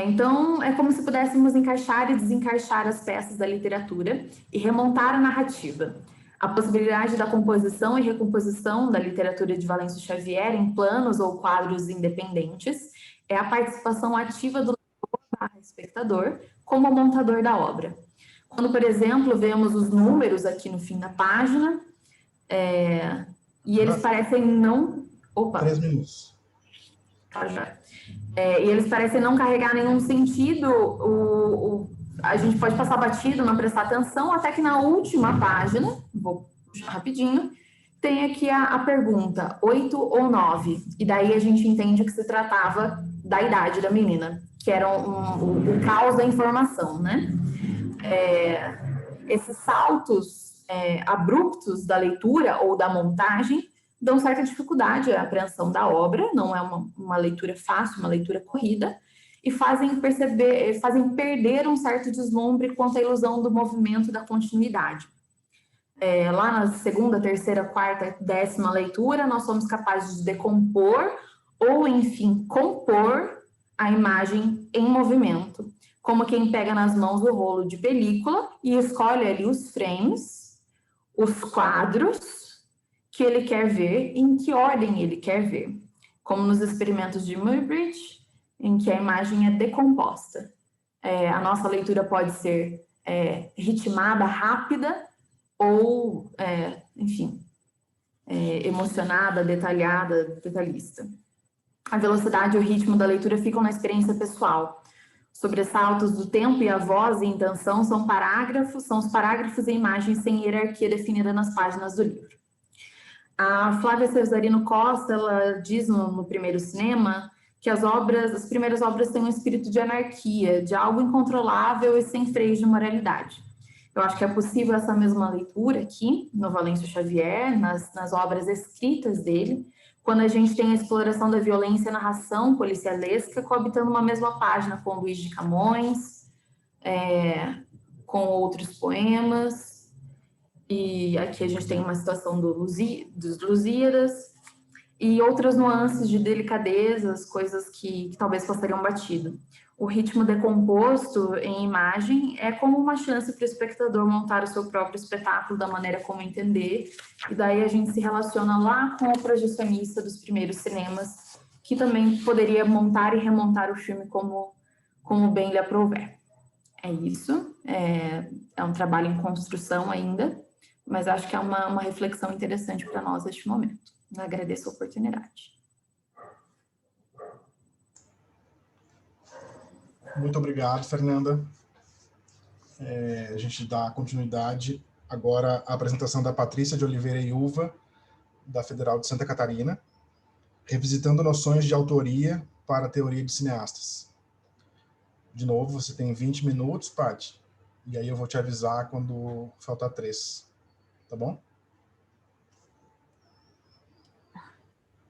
Então, é como se pudéssemos encaixar e desencaixar as peças da literatura e remontar a narrativa. A possibilidade da composição e recomposição da literatura de Valêncio Xavier em planos ou quadros independentes é a participação ativa do espectador como montador da obra. Quando, por exemplo, vemos os números aqui no fim da página, e eles parecem não... Opa! 3 minutos. Tá, já. E eles parecem não carregar nenhum sentido, a gente pode passar batido, não prestar atenção, até que na última página, vou puxar rapidinho, tem aqui a pergunta, 8 ou 9, e daí a gente entende que se tratava da idade da menina, que era o caos da informação, né? Esses saltos abruptos da leitura ou da montagem dão certa dificuldade à apreensão da obra, não é uma leitura fácil, uma leitura corrida, e fazem perder um certo deslumbre quanto à ilusão do movimento e da continuidade. Lá na segunda, terceira, quarta, 10ª leitura, nós somos capazes de decompor ou, enfim, compor a imagem em movimento, como quem pega nas mãos o rolo de película e escolhe ali os frames, os quadros que ele quer ver e em que ordem ele quer ver, como nos experimentos de Muybridge, em que a imagem é decomposta. A nossa leitura pode ser ritmada, rápida, ou, enfim, emocionada, detalhada, detalhista. A velocidade e o ritmo da leitura ficam na experiência pessoal. Sobressaltos do tempo e a voz e intenção são os parágrafos e imagens sem hierarquia definida nas páginas do livro. A Flávia Cesarino Costa, ela diz no Primeiro Cinema que as primeiras obras têm um espírito de anarquia, de algo incontrolável e sem freios de moralidade. Eu acho que é possível essa mesma leitura aqui, no Valêncio Xavier, nas obras escritas dele, quando a gente tem a exploração da violência e narração policialesca coabitando uma mesma página com Luís de Camões, com outros poemas. E aqui a gente tem uma situação dos Lusíadas e outras nuances de delicadezas, coisas que talvez passariam batido. O ritmo decomposto em imagem é como uma chance para o espectador montar o seu próprio espetáculo da maneira como entender, e daí a gente se relaciona lá com o projecionista dos primeiros cinemas, que também poderia montar e remontar o filme como bem lhe aprouver. É isso, é um trabalho em construção ainda, mas acho que é uma reflexão interessante para nós neste momento. Eu agradeço a oportunidade. Muito obrigado, Fernanda. A gente dá continuidade agora à apresentação da Patrícia de Oliveira Iuva, da Federal de Santa Catarina, revisitando noções de autoria para a teoria de cineastas. De novo, você tem 20 minutos, Paty, e aí eu vou te avisar quando faltar 3. Tá bom?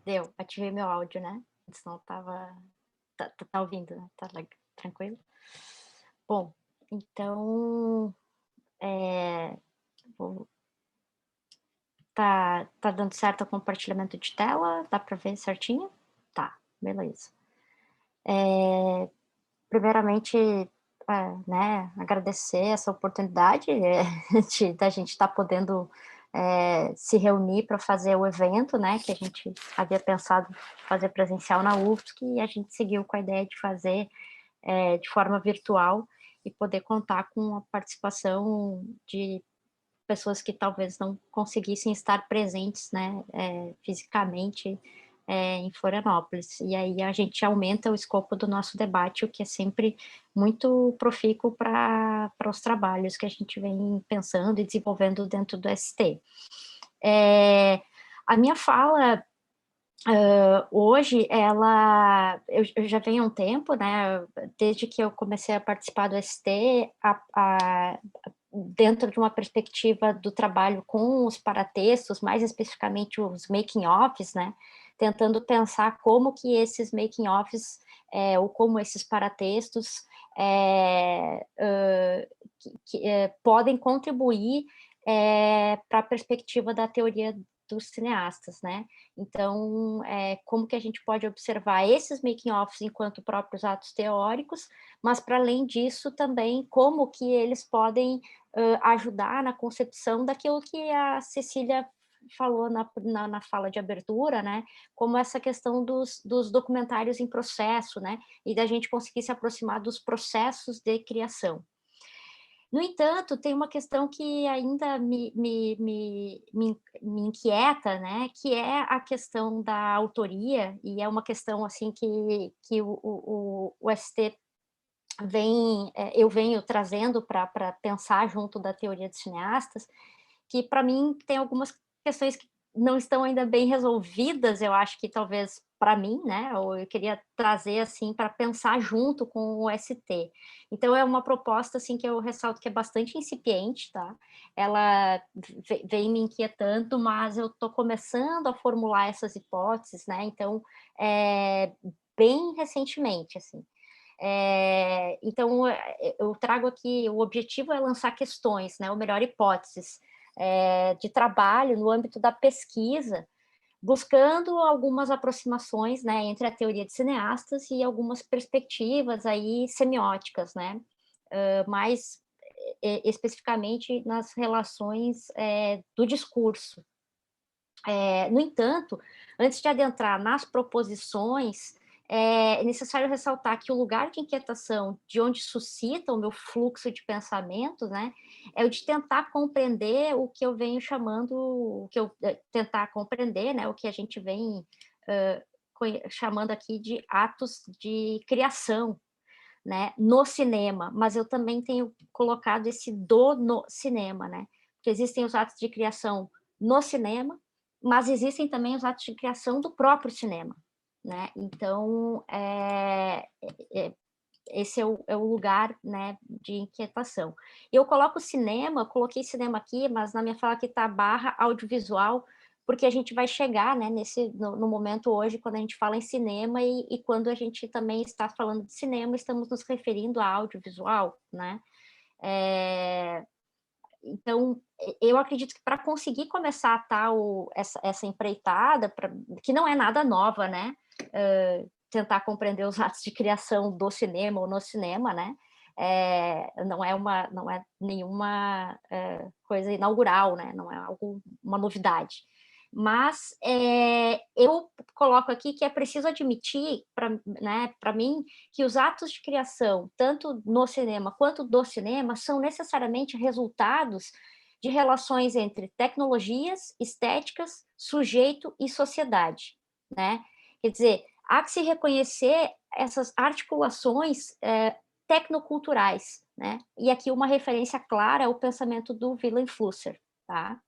Deu, ativei meu áudio, né? Senão tava... Tá ouvindo, né? Tá tranquilo? Bom, então... Tá dando certo o compartilhamento de tela? Dá para ver certinho? Tá, beleza. Primeiramente, né, agradecer essa oportunidade da gente estar podendo se reunir para fazer o evento, né, que a gente havia pensado fazer presencial na UFSC, e a gente seguiu com a ideia de fazer de forma virtual e poder contar com a participação de pessoas que talvez não conseguissem estar presentes, né, fisicamente em Florianópolis. E aí a gente aumenta o escopo do nosso debate, o que é sempre muito profícuo para os trabalhos que a gente vem pensando e desenvolvendo dentro do ST. A minha fala hoje, eu já venho há um tempo, né, desde que eu comecei a participar do ST, dentro de uma perspectiva do trabalho com os paratextos, mais especificamente os making-offs, né, tentando pensar como que esses making-offs, ou como esses paratextos podem contribuir para a perspectiva da teoria dos cineastas, né? Então, como que a gente pode observar esses making-offs enquanto próprios atos teóricos, mas, para além disso, também como que eles podem ajudar na concepção daquilo que a Cecília falou na fala de abertura, né? Como essa questão dos documentários em processo, né? E da gente conseguir se aproximar dos processos de criação. No entanto, tem uma questão que ainda me inquieta, né, que é a questão da autoria, e é uma questão assim que o ST eu venho trazendo para pensar junto da teoria dos cineastas, que para mim tem algumas questões que não estão ainda bem resolvidas, eu acho que talvez para mim, né, ou eu queria trazer assim para pensar junto com o ST. Então é uma proposta assim que eu ressalto que é bastante incipiente, tá? Ela vem me inquietando, mas eu estou começando a formular essas hipóteses, né? Então, bem recentemente, assim. Então, eu trago aqui, o objetivo é lançar questões, né, ou melhor, hipóteses de trabalho no âmbito da pesquisa, buscando algumas aproximações, né, entre a teoria de cineastas e algumas perspectivas aí semióticas, né, mais especificamente nas relações do discurso. No entanto, antes de adentrar nas proposições, é necessário ressaltar que o lugar de inquietação, de onde suscita o meu fluxo de pensamentos, né, é o de tentar compreender o que eu venho chamando, tentar compreender, né, o que a gente vem chamando aqui de atos de criação, né, no cinema, mas eu também tenho colocado esse no cinema, né, porque existem os atos de criação no cinema, mas existem também os atos de criação do próprio cinema, né, então esse é o lugar, né, de inquietação. Eu coloquei cinema aqui, mas na minha fala aqui está barra audiovisual, porque a gente vai chegar, né, no momento hoje, quando a gente fala em cinema, e quando a gente também está falando de cinema, estamos nos referindo a audiovisual, né? Então, eu acredito que para conseguir começar essa empreitada, que não é nada nova, né? Tentar compreender os atos de criação do cinema ou no cinema, né? Não é nenhuma coisa inaugural, né? Não é uma novidade. Mas eu coloco aqui que é preciso admitir, para mim, que os atos de criação, tanto no cinema quanto do cinema, são necessariamente resultados de relações entre tecnologias, estéticas, sujeito e sociedade, né? Quer dizer, há que se reconhecer essas articulações tecnoculturais, né? E aqui uma referência clara ao pensamento do Wilhelm Flusser, tá?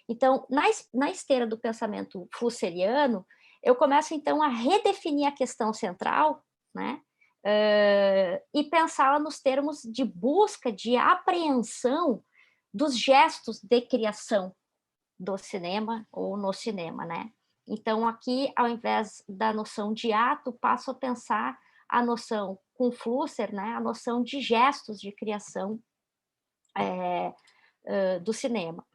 Então, na esteira do pensamento flusseriano, eu começo, então, a redefinir a questão central, né? E pensá-la nos termos de busca, de apreensão dos gestos de criação do cinema ou no cinema, né? Então, aqui, ao invés da noção de ato, passo a pensar a noção, com Flusser, né? A noção de gestos de criação do cinema.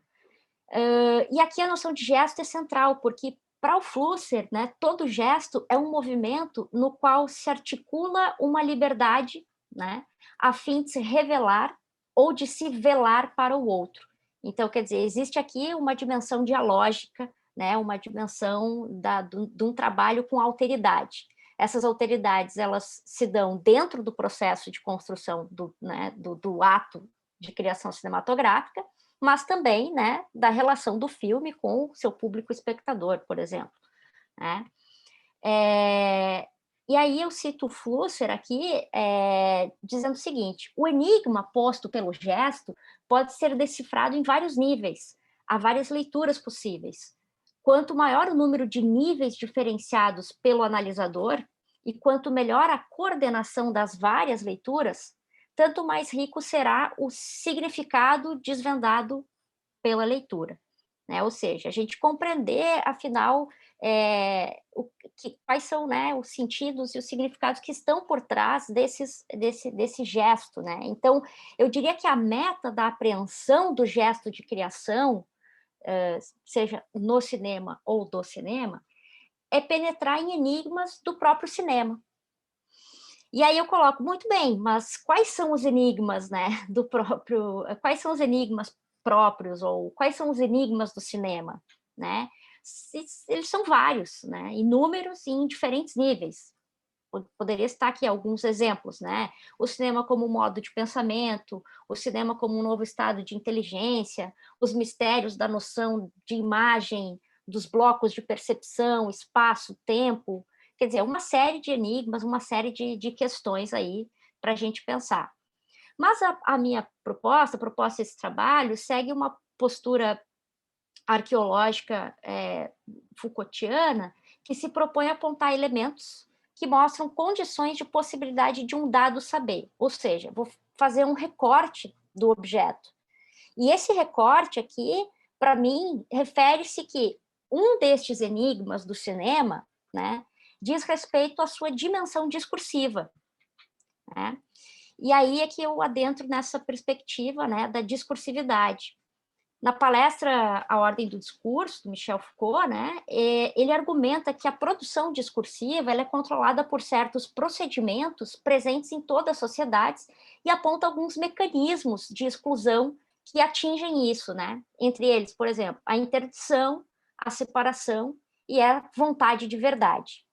E aqui a noção de gesto é central, porque para o Flusser, né, todo gesto é um movimento no qual se articula uma liberdade, né, a fim de se revelar ou de se velar para o outro. Então, quer dizer, existe aqui uma dimensão dialógica, né, uma dimensão de um trabalho com alteridade. Essas alteridades, elas se dão dentro do processo de construção do ato de criação cinematográfica, mas também, né, da relação do filme com o seu público espectador, por exemplo, né? E aí eu cito o Flusser aqui, dizendo o seguinte: o enigma posto pelo gesto pode ser decifrado em vários níveis, há várias leituras possíveis. quanto maior o número de níveis diferenciados pelo analisador e quanto melhor a coordenação das várias leituras, tanto mais rico será o significado desvendado pela leitura, né? Ou seja, a gente compreender, afinal, quais são, né, os sentidos e os significados que estão por trás desse gesto, né? Então, eu diria que a meta da apreensão do gesto de criação, seja no cinema ou do cinema, é penetrar em enigmas do próprio cinema. E aí eu coloco, muito bem, mas quais são os enigmas, né, quais são os enigmas próprios, ou quais são os enigmas do cinema, né? Eles são vários, né, inúmeros e em diferentes níveis. Poderia estar aqui alguns exemplos, né? O cinema como modo de pensamento, o cinema como um novo estado de inteligência, os mistérios da noção de imagem, dos blocos de percepção, espaço, tempo, quer dizer, uma série de enigmas, uma série de questões aí para a gente pensar. Mas a minha proposta, a proposta desse trabalho, segue uma postura arqueológica Foucaultiana, que se propõe a apontar elementos que mostram condições de possibilidade de um dado saber, ou seja, vou fazer um recorte do objeto. E esse recorte aqui, para mim, refere-se que um destes enigmas do cinema, né, diz respeito à sua dimensão discursiva, né? E aí é que eu adentro nessa perspectiva, né, da discursividade. Na palestra A Ordem do Discurso, do Michel Foucault, né, ele argumenta que a produção discursiva ela é controlada por certos procedimentos presentes em todas as sociedades e aponta alguns mecanismos de exclusão que atingem isso, né? Entre eles, por exemplo, a interdição, a separação e a vontade de verdade.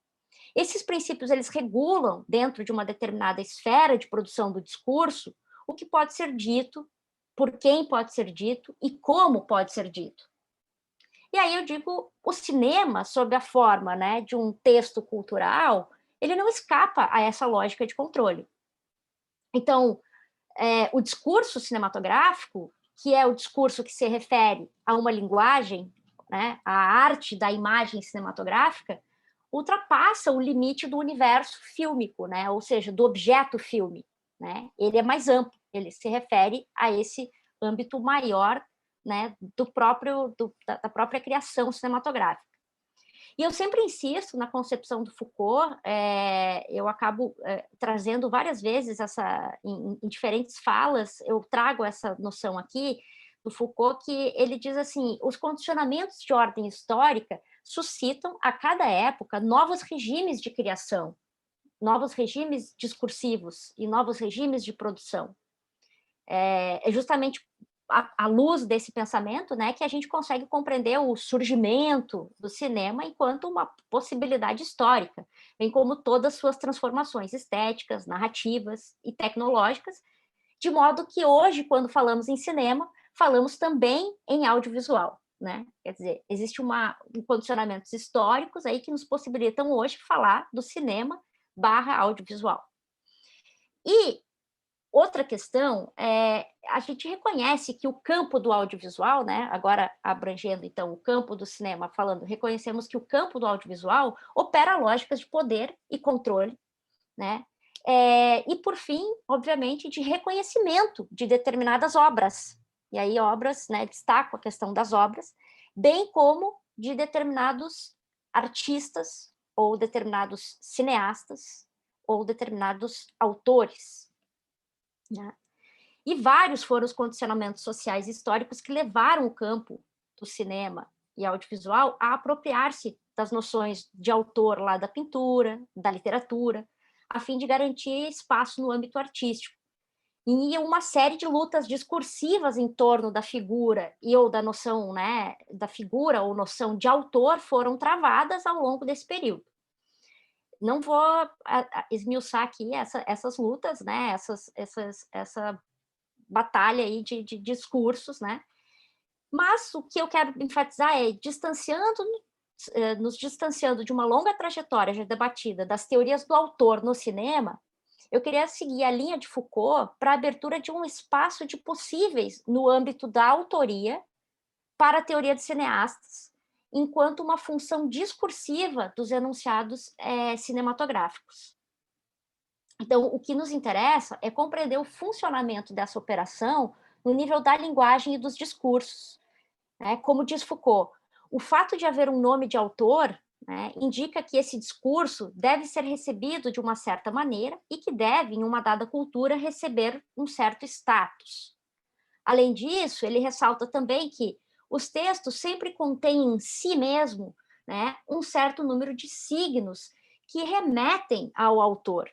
Esses princípios eles regulam, dentro de uma determinada esfera de produção do discurso, o que pode ser dito, por quem pode ser dito e como pode ser dito. E aí eu digo, o cinema, sob a forma, né, de um texto cultural, ele não escapa a essa lógica de controle. Então, o discurso cinematográfico, que é o discurso que se refere a uma linguagem, né, a arte da imagem cinematográfica, ultrapassa o limite do universo fílmico, né, ou seja, do objeto filme, né? Ele é mais amplo, ele se refere a esse âmbito maior, né, da própria criação cinematográfica. E eu sempre insisto na concepção do Foucault, eu acabo trazendo várias vezes em diferentes falas, eu trago essa noção aqui do Foucault, que ele diz assim, os condicionamentos de ordem histórica suscitam a cada época novos regimes de criação, novos regimes discursivos e novos regimes de produção. É justamente à luz desse pensamento, né, que a gente consegue compreender o surgimento do cinema enquanto uma possibilidade histórica, bem como todas as suas transformações estéticas, narrativas e tecnológicas, de modo que hoje, quando falamos em cinema, falamos também em audiovisual, né? Quer dizer, existe condicionamentos históricos aí que nos possibilitam hoje falar do cinema / audiovisual. E outra questão a gente reconhece que o campo do audiovisual, né, agora abrangendo então o campo do cinema, reconhecemos que o campo do audiovisual opera lógicas de poder e controle, né, e por fim, obviamente, de reconhecimento de determinadas obras, e aí obras, né, destaco a questão das obras, bem como de determinados artistas, ou determinados cineastas, ou determinados autores, né? E vários foram os condicionamentos sociais e históricos que levaram o campo do cinema e audiovisual a apropriar-se das noções de autor lá da pintura, da literatura, a fim de garantir espaço no âmbito artístico. E uma série de lutas discursivas em torno da figura ou da noção, né, da figura ou noção de autor foram travadas ao longo desse período. Não vou esmiuçar aqui essas lutas, né, essa batalha aí de discursos, né? Mas o que eu quero enfatizar é nos distanciando de uma longa trajetória já debatida das teorias do autor no cinema, eu queria seguir a linha de Foucault para a abertura de um espaço de possíveis no âmbito da autoria para a teoria de cineastas, enquanto uma função discursiva dos enunciados cinematográficos. Então, o que nos interessa é compreender o funcionamento dessa operação no nível da linguagem e dos discursos. Né? Como diz Foucault, o fato de haver um nome de autor, né, indica que esse discurso deve ser recebido de uma certa maneira e que deve, em uma dada cultura, receber um certo status. Além disso, ele ressalta também que os textos sempre contêm em si mesmo, né, um certo número de signos que remetem ao autor.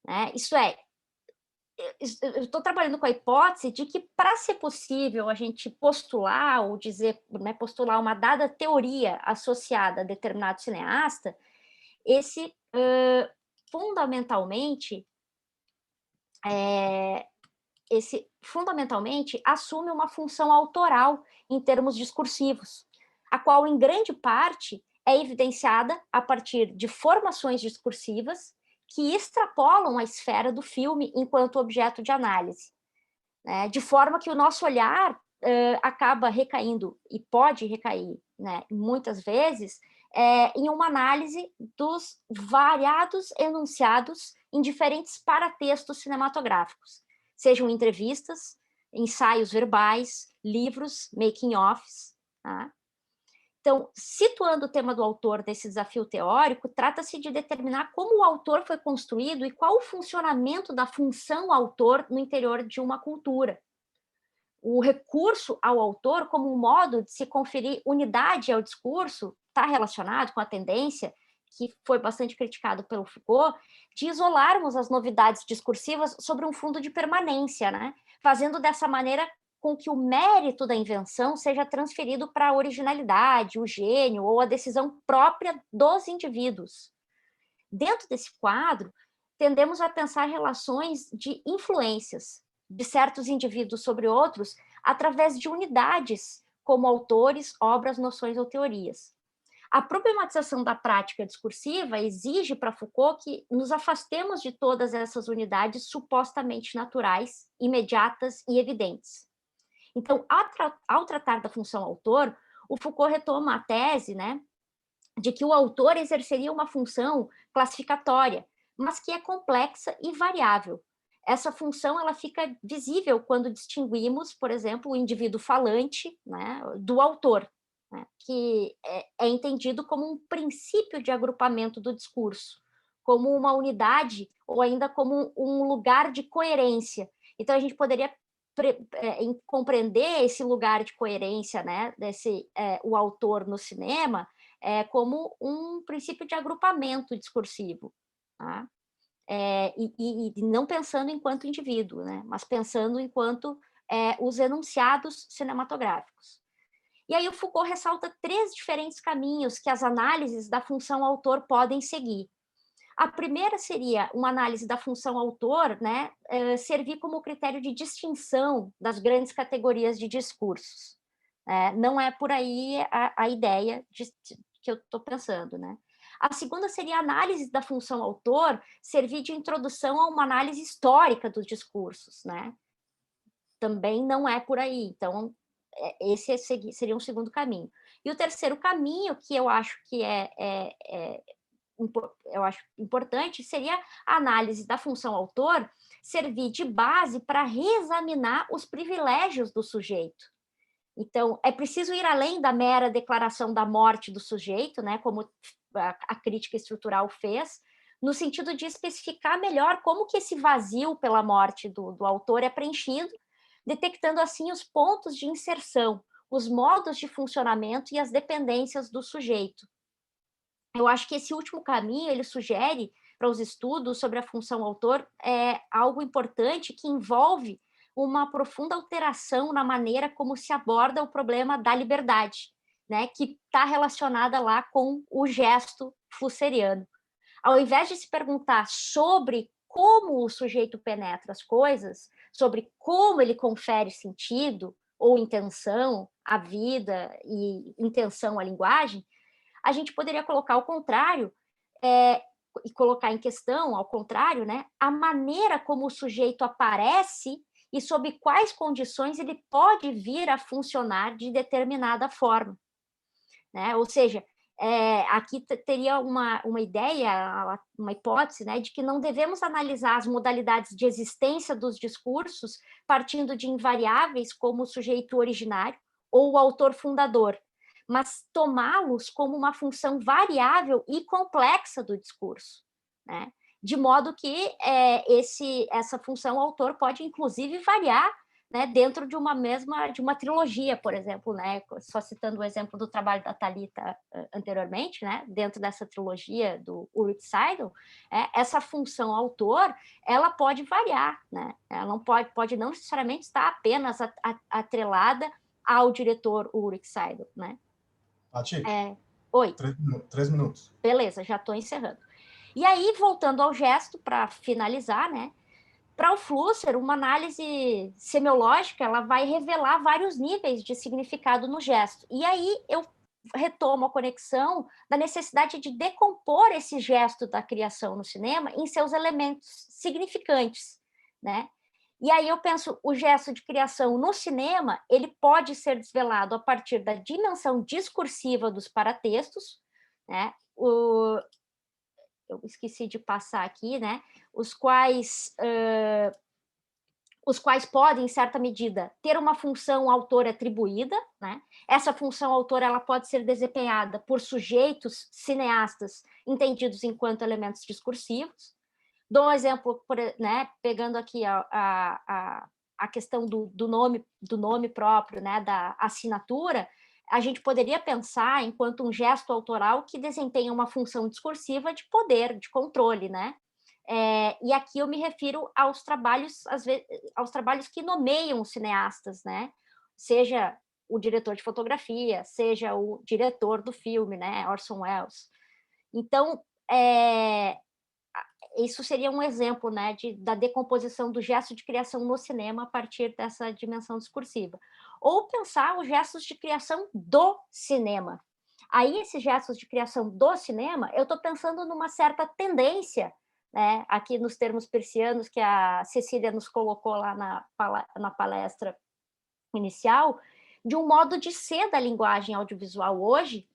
Né? Isso é, eu estou trabalhando com a hipótese de que, para ser possível a gente postular ou dizer, né, postular uma dada teoria associada a determinado cineasta, esse fundamentalmente assume uma função autoral em termos discursivos, a qual, em grande parte, é evidenciada a partir de formações discursivas que extrapolam a esfera do filme enquanto objeto de análise, né? De forma que o nosso olhar acaba recaindo, e pode recair, né, muitas vezes, em uma análise dos variados enunciados em diferentes paratextos cinematográficos, sejam entrevistas, ensaios verbais, livros, making-offs. Tá? Então, situando o tema do autor nesse desafio teórico, trata-se de determinar como o autor foi construído e qual o funcionamento da função autor no interior de uma cultura. O recurso ao autor como um modo de se conferir unidade ao discurso está relacionado com a tendência, que foi bastante criticado pelo Foucault, de isolarmos as novidades discursivas sobre um fundo de permanência, né? Fazendo dessa maneira com que o mérito da invenção seja transferido para a originalidade, o gênio ou a decisão própria dos indivíduos. Dentro desse quadro, tendemos a pensar relações de influências de certos indivíduos sobre outros através de unidades, como autores, obras, noções ou teorias. A problematização da prática discursiva exige para Foucault que nos afastemos de todas essas unidades supostamente naturais, imediatas e evidentes. Então, ao tratar da função autor, o Foucault retoma a tese, né, de que o autor exerceria uma função classificatória, mas que é complexa e variável. Essa função ela fica visível quando distinguimos, por exemplo, o indivíduo falante, né, do autor, né, que é entendido como um princípio de agrupamento do discurso, como uma unidade ou ainda como um lugar de coerência. Então, a gente poderia compreender esse lugar de coerência, né, o autor no cinema, como um princípio de agrupamento discursivo, tá? E não pensando enquanto indivíduo, né, mas pensando enquanto os enunciados cinematográficos. E aí o Foucault ressalta 3 diferentes caminhos que as análises da função autor podem seguir. A primeira seria uma análise da função autor, né, servir como critério de distinção das grandes categorias de discursos. Não é por aí a ideia que eu estou pensando. Né? A segunda seria a análise da função autor servir de introdução a uma análise histórica dos discursos. Né? Também não é por aí. Então, esse seria um segundo caminho. E o terceiro caminho, que eu acho que eu acho importante, seria a análise da função autor servir de base para reexaminar os privilégios do sujeito. Então, é preciso ir além da mera declaração da morte do sujeito, né, como a crítica estrutural fez, no sentido de especificar melhor como que esse vazio pela morte do autor é preenchido, detectando assim os pontos de inserção, os modos de funcionamento e as dependências do sujeito. Eu acho que esse último caminho, ele sugere para os estudos sobre a função autor algo importante que envolve uma profunda alteração na maneira como se aborda o problema da liberdade, né, que está relacionada lá com o gesto flusseriano. Ao invés de se perguntar sobre como o sujeito penetra as coisas, sobre como ele confere sentido ou intenção à vida e intenção à linguagem, a gente poderia colocar ao contrário, e colocar em questão, ao contrário, né, a maneira como o sujeito aparece e sob quais condições ele pode vir a funcionar de determinada forma. né? Ou seja, aqui teria uma ideia, uma hipótese, né, de que não devemos analisar as modalidades de existência dos discursos partindo de invariáveis como o sujeito originário ou o autor fundador, mas tomá-los como uma função variável e complexa do discurso, né? De modo que essa função autor pode, inclusive, variar, né, dentro de uma trilogia, por exemplo, né, só citando o exemplo do trabalho da Thalita anteriormente, né, dentro dessa trilogia do Ulrich Seidel, essa função autor, ela pode variar, né, ela não pode não necessariamente estar apenas atrelada ao diretor Ulrich Seidel, né. Tati, Oi. 3 minutos. Beleza, já estou encerrando. E aí, voltando ao gesto, para finalizar, né, para o Flusser, uma análise semiológica, ela vai revelar vários níveis de significado no gesto. E aí eu retomo a conexão da necessidade de decompor esse gesto da criação no cinema em seus elementos significantes, né? E aí eu penso, o gesto de criação no cinema, ele pode ser desvelado a partir da dimensão discursiva dos paratextos, né? Eu esqueci de passar aqui, né? Os quais podem, em certa medida, ter uma função autor atribuída, né? Essa função autor ela pode ser desempenhada por sujeitos cineastas entendidos enquanto elementos discursivos. Dou um exemplo, né? Pegando aqui a questão do nome próprio, né? Da assinatura, a gente poderia pensar enquanto um gesto autoral que desempenha uma função discursiva de poder, de controle, né? E aqui eu me refiro aos trabalhos, às vezes, aos trabalhos que nomeiam os cineastas, né? Seja o diretor de fotografia, seja o diretor do filme, né? Orson Welles. Então, isso seria um exemplo, né, da decomposição do gesto de criação no cinema a partir dessa dimensão discursiva. Ou pensar os gestos de criação do cinema. Aí, esses gestos de criação do cinema, eu estou pensando numa certa tendência, né, aqui nos termos persianos que a Cecília nos colocou lá na palestra inicial, de um modo de ser da linguagem audiovisual hoje,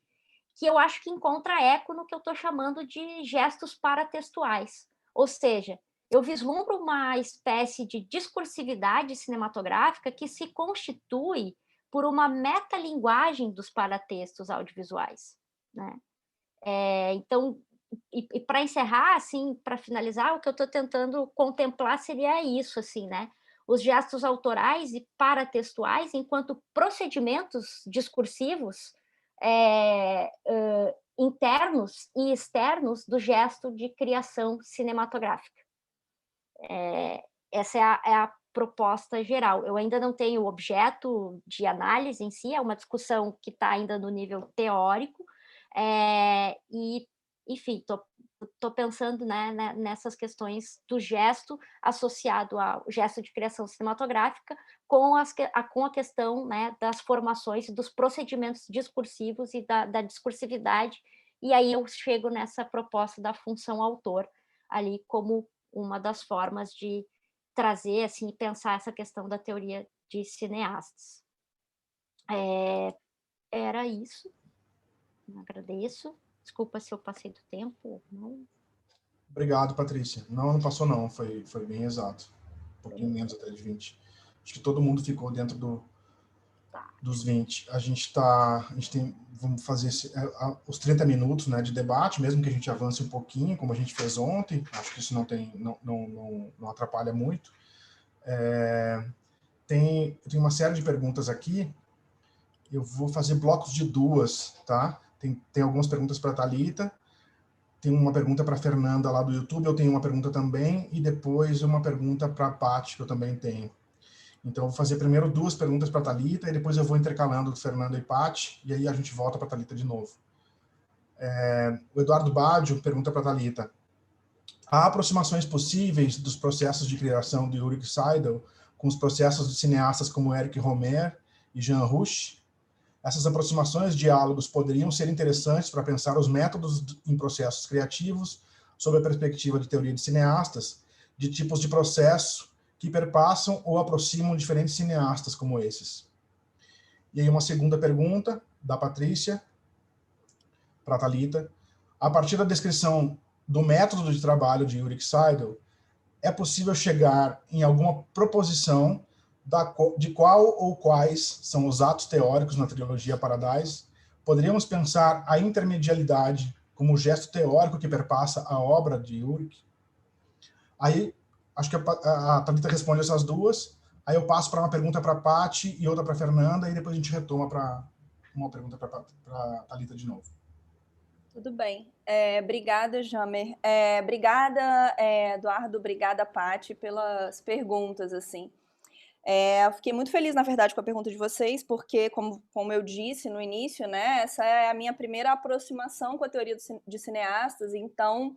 que eu acho que encontra eco no que eu estou chamando de gestos paratextuais. Ou seja, eu vislumbro uma espécie de discursividade cinematográfica que se constitui por uma metalinguagem dos paratextos audiovisuais, né? Então, e para encerrar, assim, para finalizar, o que eu estou tentando contemplar seria isso, assim, né? Os gestos autorais e paratextuais enquanto procedimentos discursivos internos e externos do gesto de criação cinematográfica. Essa é a proposta geral. Eu ainda não tenho objeto de análise em si, é uma discussão que está ainda no nível teórico, e, enfim, estou pensando, né, nessas questões do gesto associado ao gesto de criação cinematográfica com a questão, né, das formações, dos procedimentos discursivos e da discursividade, e aí eu chego nessa proposta da função autor ali como uma das formas de trazer, assim, pensar essa questão da teoria de cineastas. Era isso. Agradeço. Desculpa se eu passei do tempo. Não. Obrigado, Patrícia. Não passou não, foi bem exato. Um pouquinho menos até de 20. Acho que todo mundo ficou dentro dos 20. Vamos fazer os 30 minutos, né, de debate, mesmo que a gente avance um pouquinho, como a gente fez ontem. Acho que isso não atrapalha muito. Tem uma série de perguntas aqui. Eu vou fazer blocos de 2, tá? Tem algumas perguntas para a Thalita, tem uma pergunta para a Fernanda lá do YouTube, eu tenho uma pergunta também, e depois uma pergunta para a Paty, que eu também tenho. Então, eu vou fazer primeiro 2 perguntas para a Thalita, e depois eu vou intercalando Fernanda e Paty, e aí a gente volta para a Thalita de novo. O Eduardo Baggio pergunta para a Thalita: há aproximações possíveis dos processos de criação de Ulrich Seidel com os processos de cineastas como Eric Rohmer e Jean Rouch? Essas aproximações, diálogos, poderiam ser interessantes para pensar os métodos em processos criativos sob a perspectiva de teoria de cineastas, de tipos de processo que perpassam ou aproximam diferentes cineastas como esses. E aí uma segunda pergunta, da Patrícia: para a Thalita. A partir da descrição do método de trabalho de Ulrich Seidel, é possível chegar em alguma proposição de qual ou quais são os atos teóricos na trilogia Paradise. Poderíamos pensar a intermedialidade como o gesto teórico que perpassa a obra de Ulrich? Aí, acho que a Thalita responde essas duas, aí eu passo para uma pergunta para a Paty e outra para a Fernanda, e depois a gente retoma para uma pergunta para a Thalita de novo. Tudo bem. Obrigada, Jamer. Obrigada, Eduardo. Obrigada, Paty, pelas perguntas, assim. Eu fiquei muito feliz, na verdade, com a pergunta de vocês, porque, como eu disse no início, né, essa é a minha primeira aproximação com a teoria de cineastas, então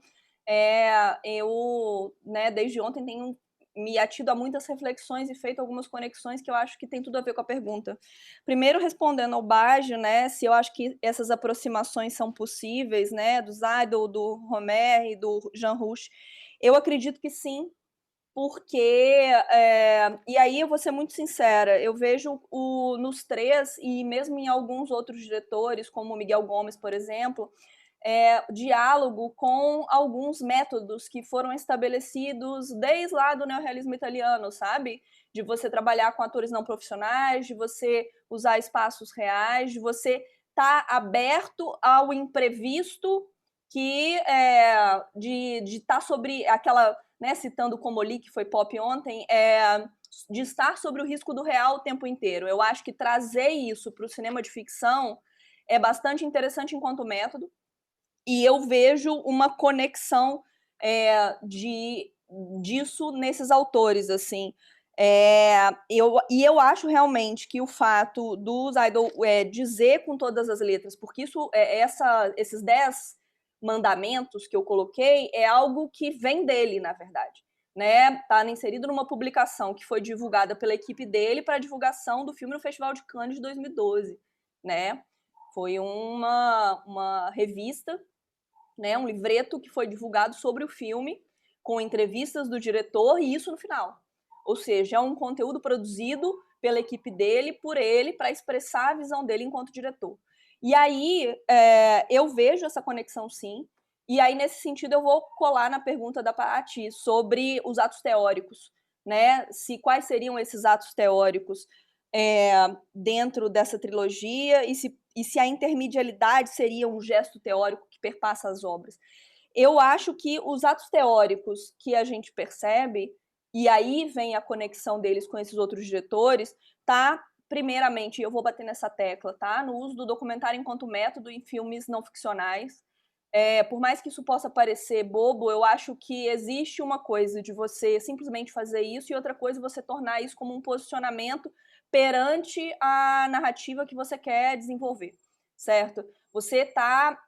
eu, né, desde ontem, tenho me atido a muitas reflexões e feito algumas conexões que eu acho que tem tudo a ver com a pergunta. Primeiro, respondendo ao Baggio, né, se eu acho que essas aproximações são possíveis, né, do Seidel, do Rohmer e do Jean Rouch, eu acredito que sim, porque, e aí eu vou ser muito sincera, eu vejo nos três, e mesmo em alguns outros diretores, como Miguel Gomes, por exemplo, diálogo com alguns métodos que foram estabelecidos desde lá do neorrealismo italiano, sabe? De você trabalhar com atores não profissionais, de você usar espaços reais, de você estar aberto ao imprevisto, de estar sobre aquela, né, citando o Comolli, que foi pop ontem, de estar sobre o risco do real o tempo inteiro. Eu acho que trazer isso para o cinema de ficção é bastante interessante enquanto método, e eu vejo uma conexão disso nesses autores, assim. Eu acho realmente que o fato do Seidel dizer com todas as letras, porque esses 10 mandamentos que eu coloquei é algo que vem dele, na verdade. Né? Tá inserido numa publicação que foi divulgada pela equipe dele para a divulgação do filme no Festival de Cannes de 2012. Né? Foi uma revista, né, um livreto que foi divulgado sobre o filme, com entrevistas do diretor, e isso no final. Ou seja, é um conteúdo produzido pela equipe dele, por ele, para expressar a visão dele enquanto diretor. E aí, eu vejo essa conexão, sim, e aí, nesse sentido, eu vou colar na pergunta da Paty sobre os atos teóricos, né? Quais seriam esses atos teóricos dentro dessa trilogia, e se a intermedialidade seria um gesto teórico que perpassa as obras. Eu acho que os atos teóricos que a gente percebe, e aí vem a conexão deles com esses outros diretores, tá, primeiramente, eu vou bater nessa tecla, tá, no uso do documentário enquanto método em filmes não ficcionais. Por mais que isso possa parecer bobo, eu acho que existe uma coisa de você simplesmente fazer isso, e outra coisa você tornar isso como um posicionamento perante a narrativa que você quer desenvolver, certo? Você está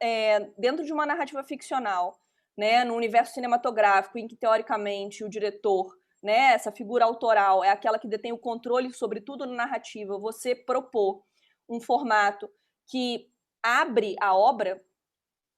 dentro de uma narrativa ficcional, né, no universo cinematográfico, em que, teoricamente, o diretor, né, essa figura autoral, é aquela que detém o controle sobre tudo na narrativa. Você propor um formato que abre a obra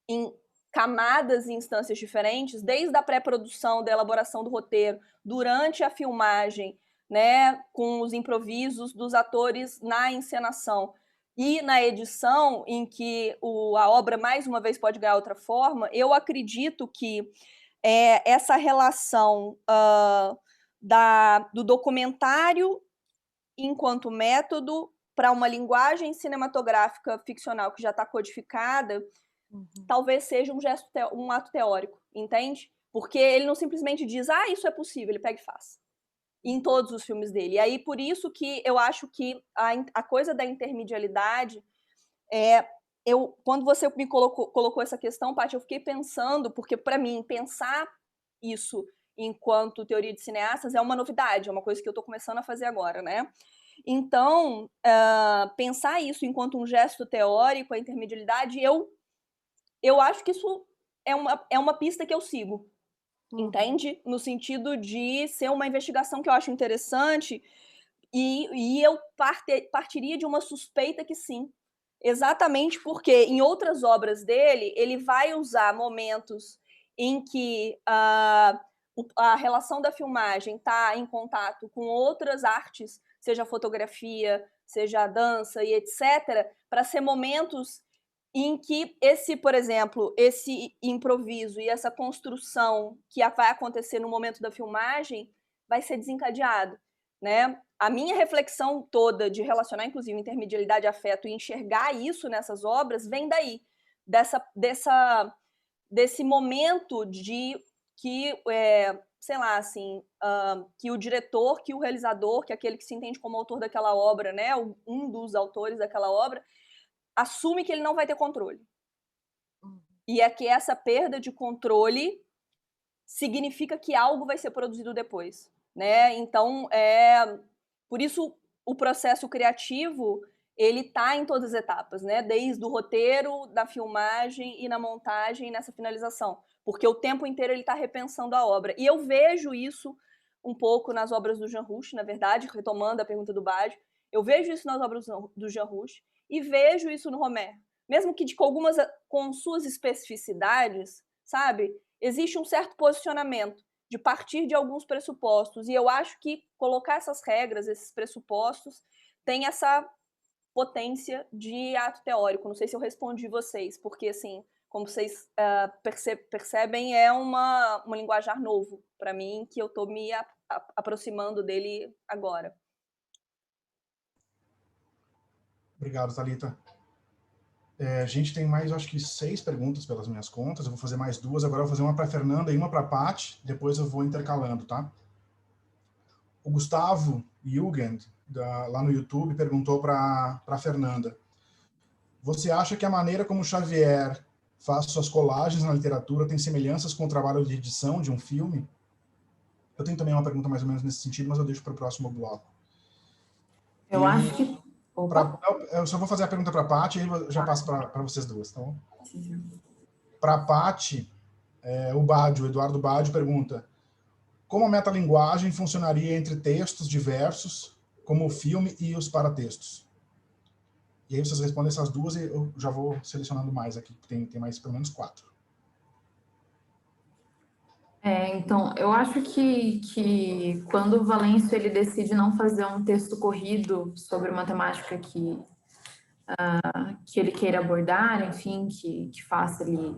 em camadas e instâncias diferentes, desde a pré-produção, da elaboração do roteiro, durante a filmagem, né, com os improvisos dos atores na encenação e na edição, em que a obra, mais uma vez, pode ganhar outra forma. Eu acredito que essa relação do documentário enquanto método para uma linguagem cinematográfica ficcional que já está codificada, talvez seja um ato teórico, entende? Porque ele não simplesmente diz, isso é possível, ele pega e faz. Em todos os filmes dele. E aí, por isso que eu acho que a coisa da intermedialidade, quando você me colocou essa questão, Paty, eu fiquei pensando, porque, para mim, pensar isso enquanto teoria de cineastas é uma novidade, é uma coisa que eu estou começando a fazer agora, né? Então, pensar isso enquanto um gesto teórico, a intermedialidade, eu acho que isso é uma pista que eu sigo, entende? No sentido de ser uma investigação que eu acho interessante, e eu partiria de uma suspeita que sim. Exatamente porque em outras obras dele, ele vai usar momentos em que a relação da filmagem está em contato com outras artes, seja a fotografia, seja a dança e etc., para ser momentos em que esse, por exemplo, esse improviso e essa construção que vai acontecer no momento da filmagem vai ser desencadeado, né? A minha reflexão toda de relacionar, inclusive, intermedialidade, afeto e enxergar isso nessas obras vem daí, desse momento de que, sei lá, assim, que o diretor, que o realizador, que aquele que se entende como autor daquela obra, né, um dos autores daquela obra, assume que ele não vai ter controle. E é que essa perda de controle significa que algo vai ser produzido depois, né? Então, por isso o processo criativo, ele está em todas as etapas, né? Desde o roteiro, da filmagem e na montagem e nessa finalização, porque o tempo inteiro ele está repensando a obra. E eu vejo isso um pouco nas obras do Jean Rouch, na verdade, retomando a pergunta do Baggio, eu vejo isso nas obras do Jean Rouch e vejo isso no Rohmer, mesmo que com suas especificidades, sabe? Existe um certo posicionamento de partir de alguns pressupostos, e eu acho que colocar essas regras, esses pressupostos, tem essa potência de ato teórico. Não sei se eu respondi vocês, porque, assim, como vocês percebem, é um linguajar novo para mim, que eu estou me aproximando dele agora. Obrigado, Thalita. A gente tem mais, acho que 6 perguntas pelas minhas contas. Eu vou fazer mais 2. Agora eu vou fazer uma para a Fernanda e uma para a Paty. Depois eu vou intercalando, tá? O Gustavo Jugend, lá no YouTube, perguntou para a Fernanda: você acha que a maneira como Xavier faz suas colagens na literatura tem semelhanças com o trabalho de edição de um filme? Eu tenho também uma pergunta mais ou menos nesse sentido, mas eu deixo para o próximo bloco. Eu acho que... Eu só vou fazer a pergunta para a Paty e aí eu já passo para vocês duas, tá bom? Para a Paty, o Eduardo Baggio pergunta: como a metalinguagem funcionaria entre textos diversos, como o filme e os paratextos? E aí vocês respondem essas duas e eu já vou selecionando mais aqui, tem mais pelo menos 4. Então, eu acho que quando o Valêncio ele decide não fazer um texto corrido sobre uma temática que ele queira abordar, enfim, que faça ali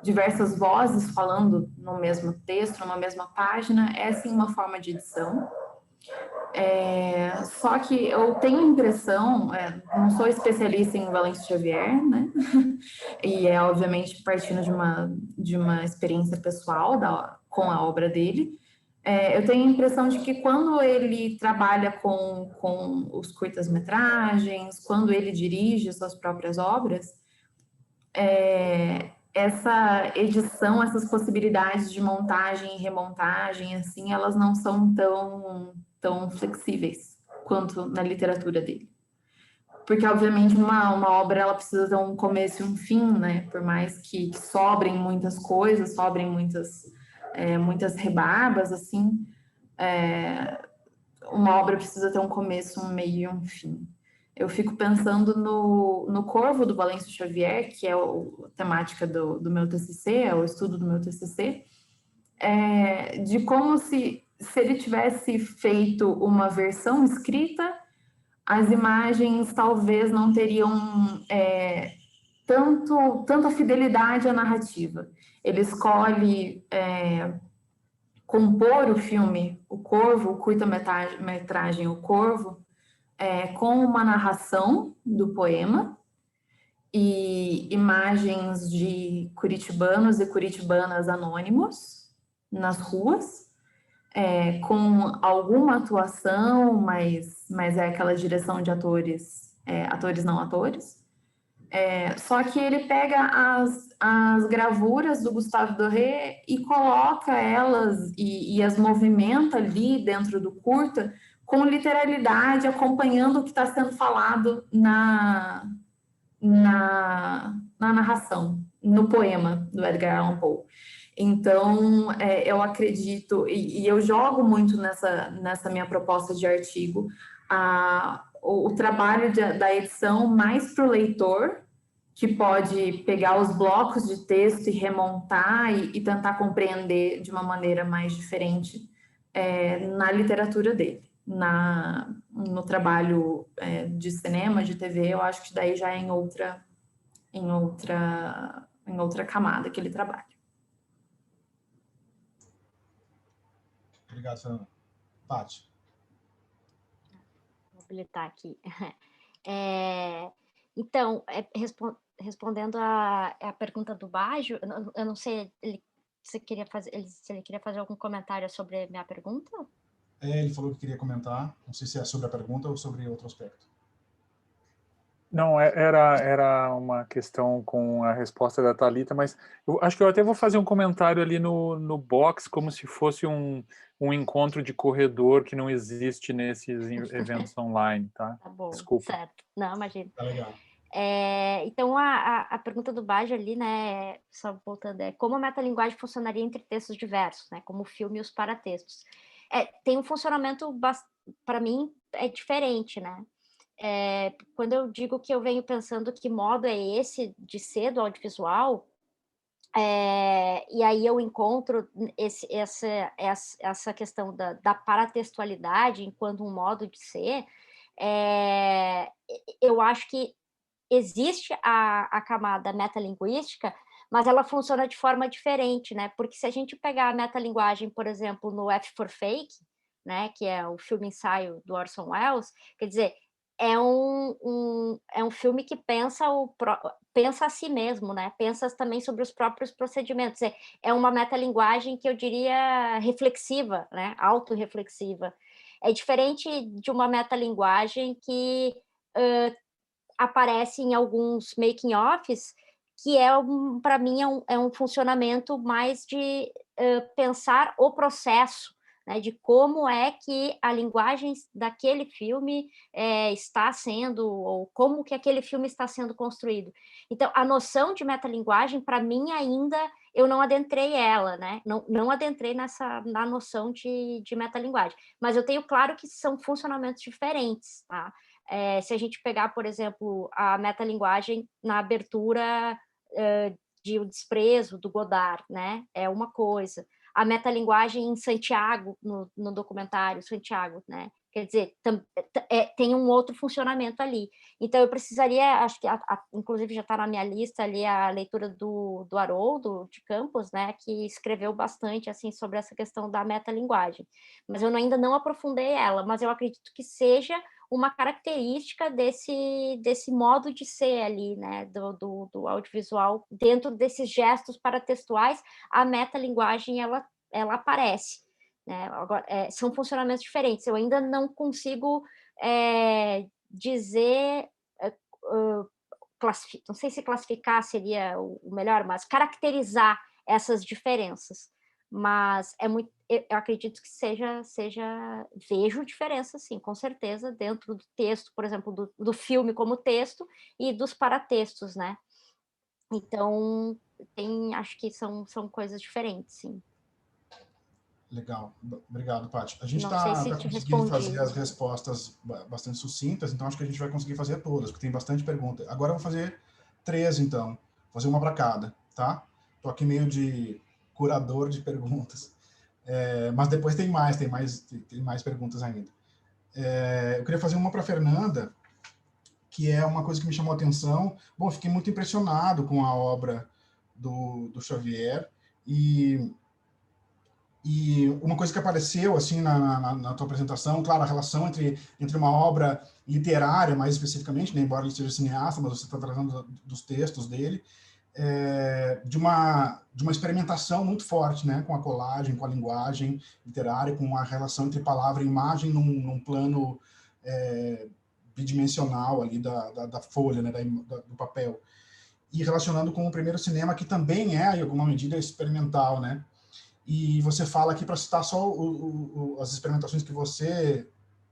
diversas vozes falando no mesmo texto, numa mesma página, é sim uma forma de edição. Só que eu tenho a impressão, não sou especialista em Valêncio Xavier, né? E obviamente partindo de uma experiência pessoal com a obra dele, eu tenho a impressão de que quando ele trabalha com os curtas-metragens, quando ele dirige suas próprias obras, essa edição, essas possibilidades de montagem e remontagem, assim, elas não são tão flexíveis quanto na literatura dele. Porque, obviamente, uma obra ela precisa ter um começo e um fim, né? Por mais que sobrem muitas coisas, sobrem muitas rebarbas, assim, uma obra precisa ter um começo, um meio e um fim. Eu fico pensando no Corvo, do Valêncio Xavier, que é a temática do meu TCC, é o estudo do meu TCC, de como se ele tivesse feito uma versão escrita, as imagens talvez não teriam tanta fidelidade à narrativa. Ele escolhe compor o filme, o Corvo, o curta-metragem O Corvo, com uma narração do poema e imagens de curitibanos e curitibanas anônimos nas ruas, com alguma atuação, mas é aquela direção de atores, atores não atores. Só que ele pega as gravuras do Gustave Doré e coloca elas e as movimenta ali dentro do curta com literalidade, acompanhando o que está sendo falado na narração, no poema do Edgar Allan Poe. Então, eu acredito, e eu jogo muito nessa minha proposta de artigo, o trabalho da edição mais para o leitor, que pode pegar os blocos de texto e remontar e tentar compreender de uma maneira mais diferente na literatura dele. No trabalho de cinema, de TV, eu acho que daí já é em outra em outra camada que ele trabalha. Obrigado, Fernanda. Paty. Vou habilitar aqui. Então, respondendo a pergunta do Baggio, eu não sei se ele queria fazer algum comentário sobre a minha pergunta? Ele falou que queria comentar, não sei se é sobre a pergunta ou sobre outro aspecto. Não, era uma questão com a resposta da Thalita, mas eu acho que eu até vou fazer um comentário ali no box, como se fosse um encontro de corredor que não existe nesses eventos online, tá? Tá bom, Desculpa. certo. Não, imagina. Tá legal. Então, a pergunta do Baggio ali, né, só voltando, como a metalinguagem funcionaria entre textos diversos, né, como o filme e os paratextos? Tem um funcionamento, para mim, é diferente, né? Quando eu digo que eu venho pensando que modo é esse de ser do audiovisual, e aí eu encontro essa questão da paratextualidade enquanto um modo de ser, eu acho que existe a camada metalinguística, mas ela funciona de forma diferente, né? Porque se a gente pegar a metalinguagem, por exemplo, no F for Fake, né, que é o filme ensaio do Orson Welles, quer dizer, é um filme que pensa a si mesmo, né? Pensa também sobre os próprios procedimentos. É uma metalinguagem que eu diria reflexiva, né? Autorreflexiva. É diferente de uma metalinguagem que aparece em alguns making-offs, que para mim, é um funcionamento mais de pensar o processo, né, de como é que a linguagem daquele filme está sendo, ou como que aquele filme está sendo construído. Então, a noção de metalinguagem, para mim, ainda eu não adentrei ela, né? Não adentrei na noção de metalinguagem. Mas eu tenho claro que são funcionamentos diferentes, tá? Se a gente pegar, por exemplo, a metalinguagem na abertura de O Desprezo, do Godard, né? É uma coisa. A metalinguagem em Santiago, no documentário Santiago, né? Quer dizer, tem um outro funcionamento ali. Então, eu precisaria, acho que, inclusive, já está na minha lista ali a leitura do Haroldo de Campos, né, que escreveu bastante assim, sobre essa questão da metalinguagem. Mas eu ainda não aprofundei ela, mas eu acredito que seja uma característica desse modo de ser ali, né, do audiovisual, dentro desses gestos paratextuais, a metalinguagem, ela aparece. Né? Agora, são funcionamentos diferentes. Eu ainda não consigo dizer, não sei se classificar seria o melhor, mas caracterizar essas diferenças. Mas eu acredito que vejo diferença, sim, com certeza, dentro do texto, por exemplo, do filme como texto e dos paratextos, né? Então, acho que são coisas diferentes, sim. Legal, obrigado, Paty. A gente Não sei está se te conseguindo respondi. fazer as respostas bastante sucintas, então acho que a gente vai conseguir fazer todas, porque tem bastante pergunta. Agora eu vou fazer 3, então. Vou fazer uma para cada, tá? Estou aqui meio de curador de perguntas. Mas depois tem mais perguntas ainda. Eu queria fazer uma para a Fernanda, que é uma coisa que me chamou a atenção. Bom, fiquei muito impressionado com a obra do Xavier, e uma coisa que apareceu assim na tua apresentação, claro, a relação entre uma obra literária, mais especificamente, né, embora ele seja cineasta, mas você está tratando dos textos dele, de uma experimentação muito forte, né, com a colagem, com a linguagem literária, com a relação entre palavra e imagem num plano bidimensional ali da folha, né, do papel, e relacionando com o primeiro cinema, que também em alguma medida, experimental, né? E você fala aqui, para citar só as experimentações que você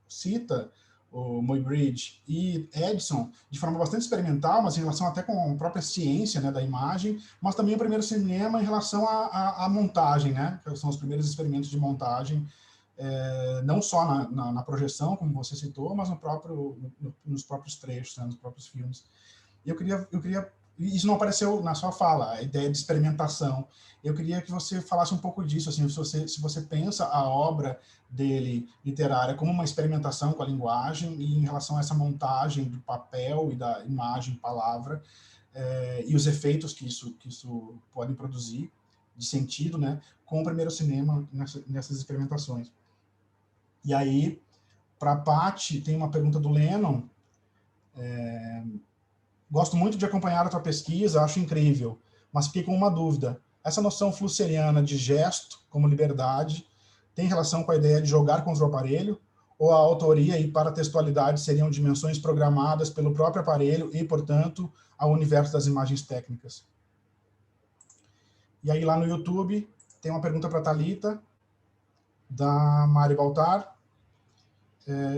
cita, o Muybridge e Edison, de forma bastante experimental, mas em relação até com a própria ciência, né, da imagem, mas também o primeiro cinema em relação à montagem, né, que são os primeiros experimentos de montagem, não só na projeção, como você citou, mas nos próprios trechos, né, nos próprios filmes. E eu queria isso não apareceu na sua fala, a ideia de experimentação. Eu queria que você falasse um pouco disso, assim, se você pensa a obra dele literária como uma experimentação com a linguagem, e em relação a essa montagem do papel e da imagem, palavra, e os efeitos que isso pode produzir, de sentido, né, com o primeiro cinema nessas experimentações. E aí, para a Paty, tem uma pergunta do Lennon. Gosto muito de acompanhar a tua pesquisa, acho incrível, mas fiquei com uma dúvida. Essa noção flusseriana de gesto como liberdade tem relação com a ideia de jogar contra o aparelho? Ou a autoria e paratextualidade seriam dimensões programadas pelo próprio aparelho e, portanto, ao universo das imagens técnicas? E aí, lá no YouTube, tem uma pergunta para a Thalita, da Mari Baltar.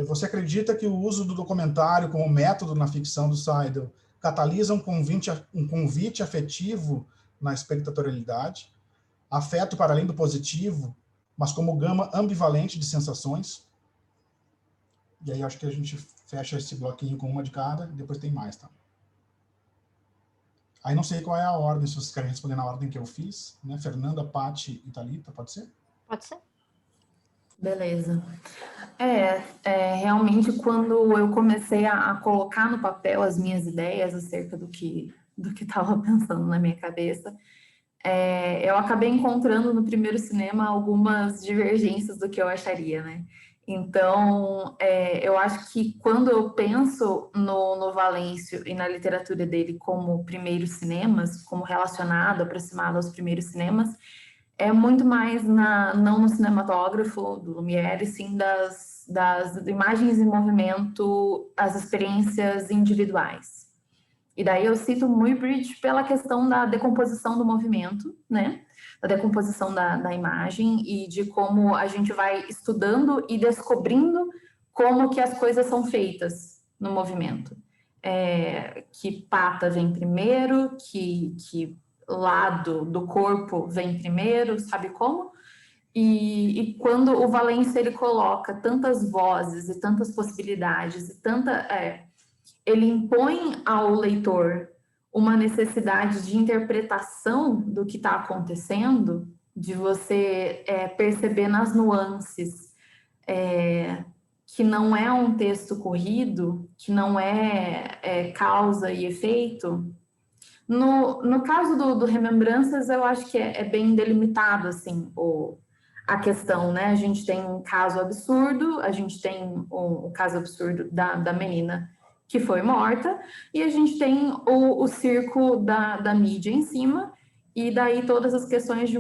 Você acredita que o uso do documentário como método na ficção do Seidel catalisa um convite afetivo na espectatorialidade, afeto para além do positivo, mas como gama ambivalente de sensações? E aí acho que a gente fecha esse bloquinho com uma de cada, e depois tem mais, tá? Aí não sei qual é a ordem, se vocês querem responder na ordem que eu fiz, né? Fernanda, Paty e Thalita, pode ser? Pode ser? Beleza. Realmente, quando eu comecei a colocar no papel as minhas ideias acerca do que estava pensando na minha cabeça, eu acabei encontrando no primeiro cinema algumas divergências do que eu acharia, né? Então, eu acho que quando eu penso no Valêncio e na literatura dele como primeiros cinemas, como relacionado, aproximado aos primeiros cinemas, é muito mais não no cinematógrafo do Lumière, sim das imagens em movimento, as experiências individuais. E daí eu cito Muybridge pela questão da decomposição do movimento, né? Da decomposição da imagem e de como a gente vai estudando e descobrindo como que as coisas são feitas no movimento. Que pata vem primeiro, que lado do corpo vem primeiro, sabe como? E quando o Valêncio ele coloca tantas vozes e tantas possibilidades e ele impõe ao leitor uma necessidade de interpretação do que está acontecendo, de você perceber nas nuances que não é um texto corrido, que não é causa e efeito. No caso do Remembranças, eu acho que é bem delimitado assim, a questão, né? A gente tem um caso absurdo, a gente tem o caso absurdo da menina que foi morta, e a gente tem o circo da mídia em cima, e daí todas as questões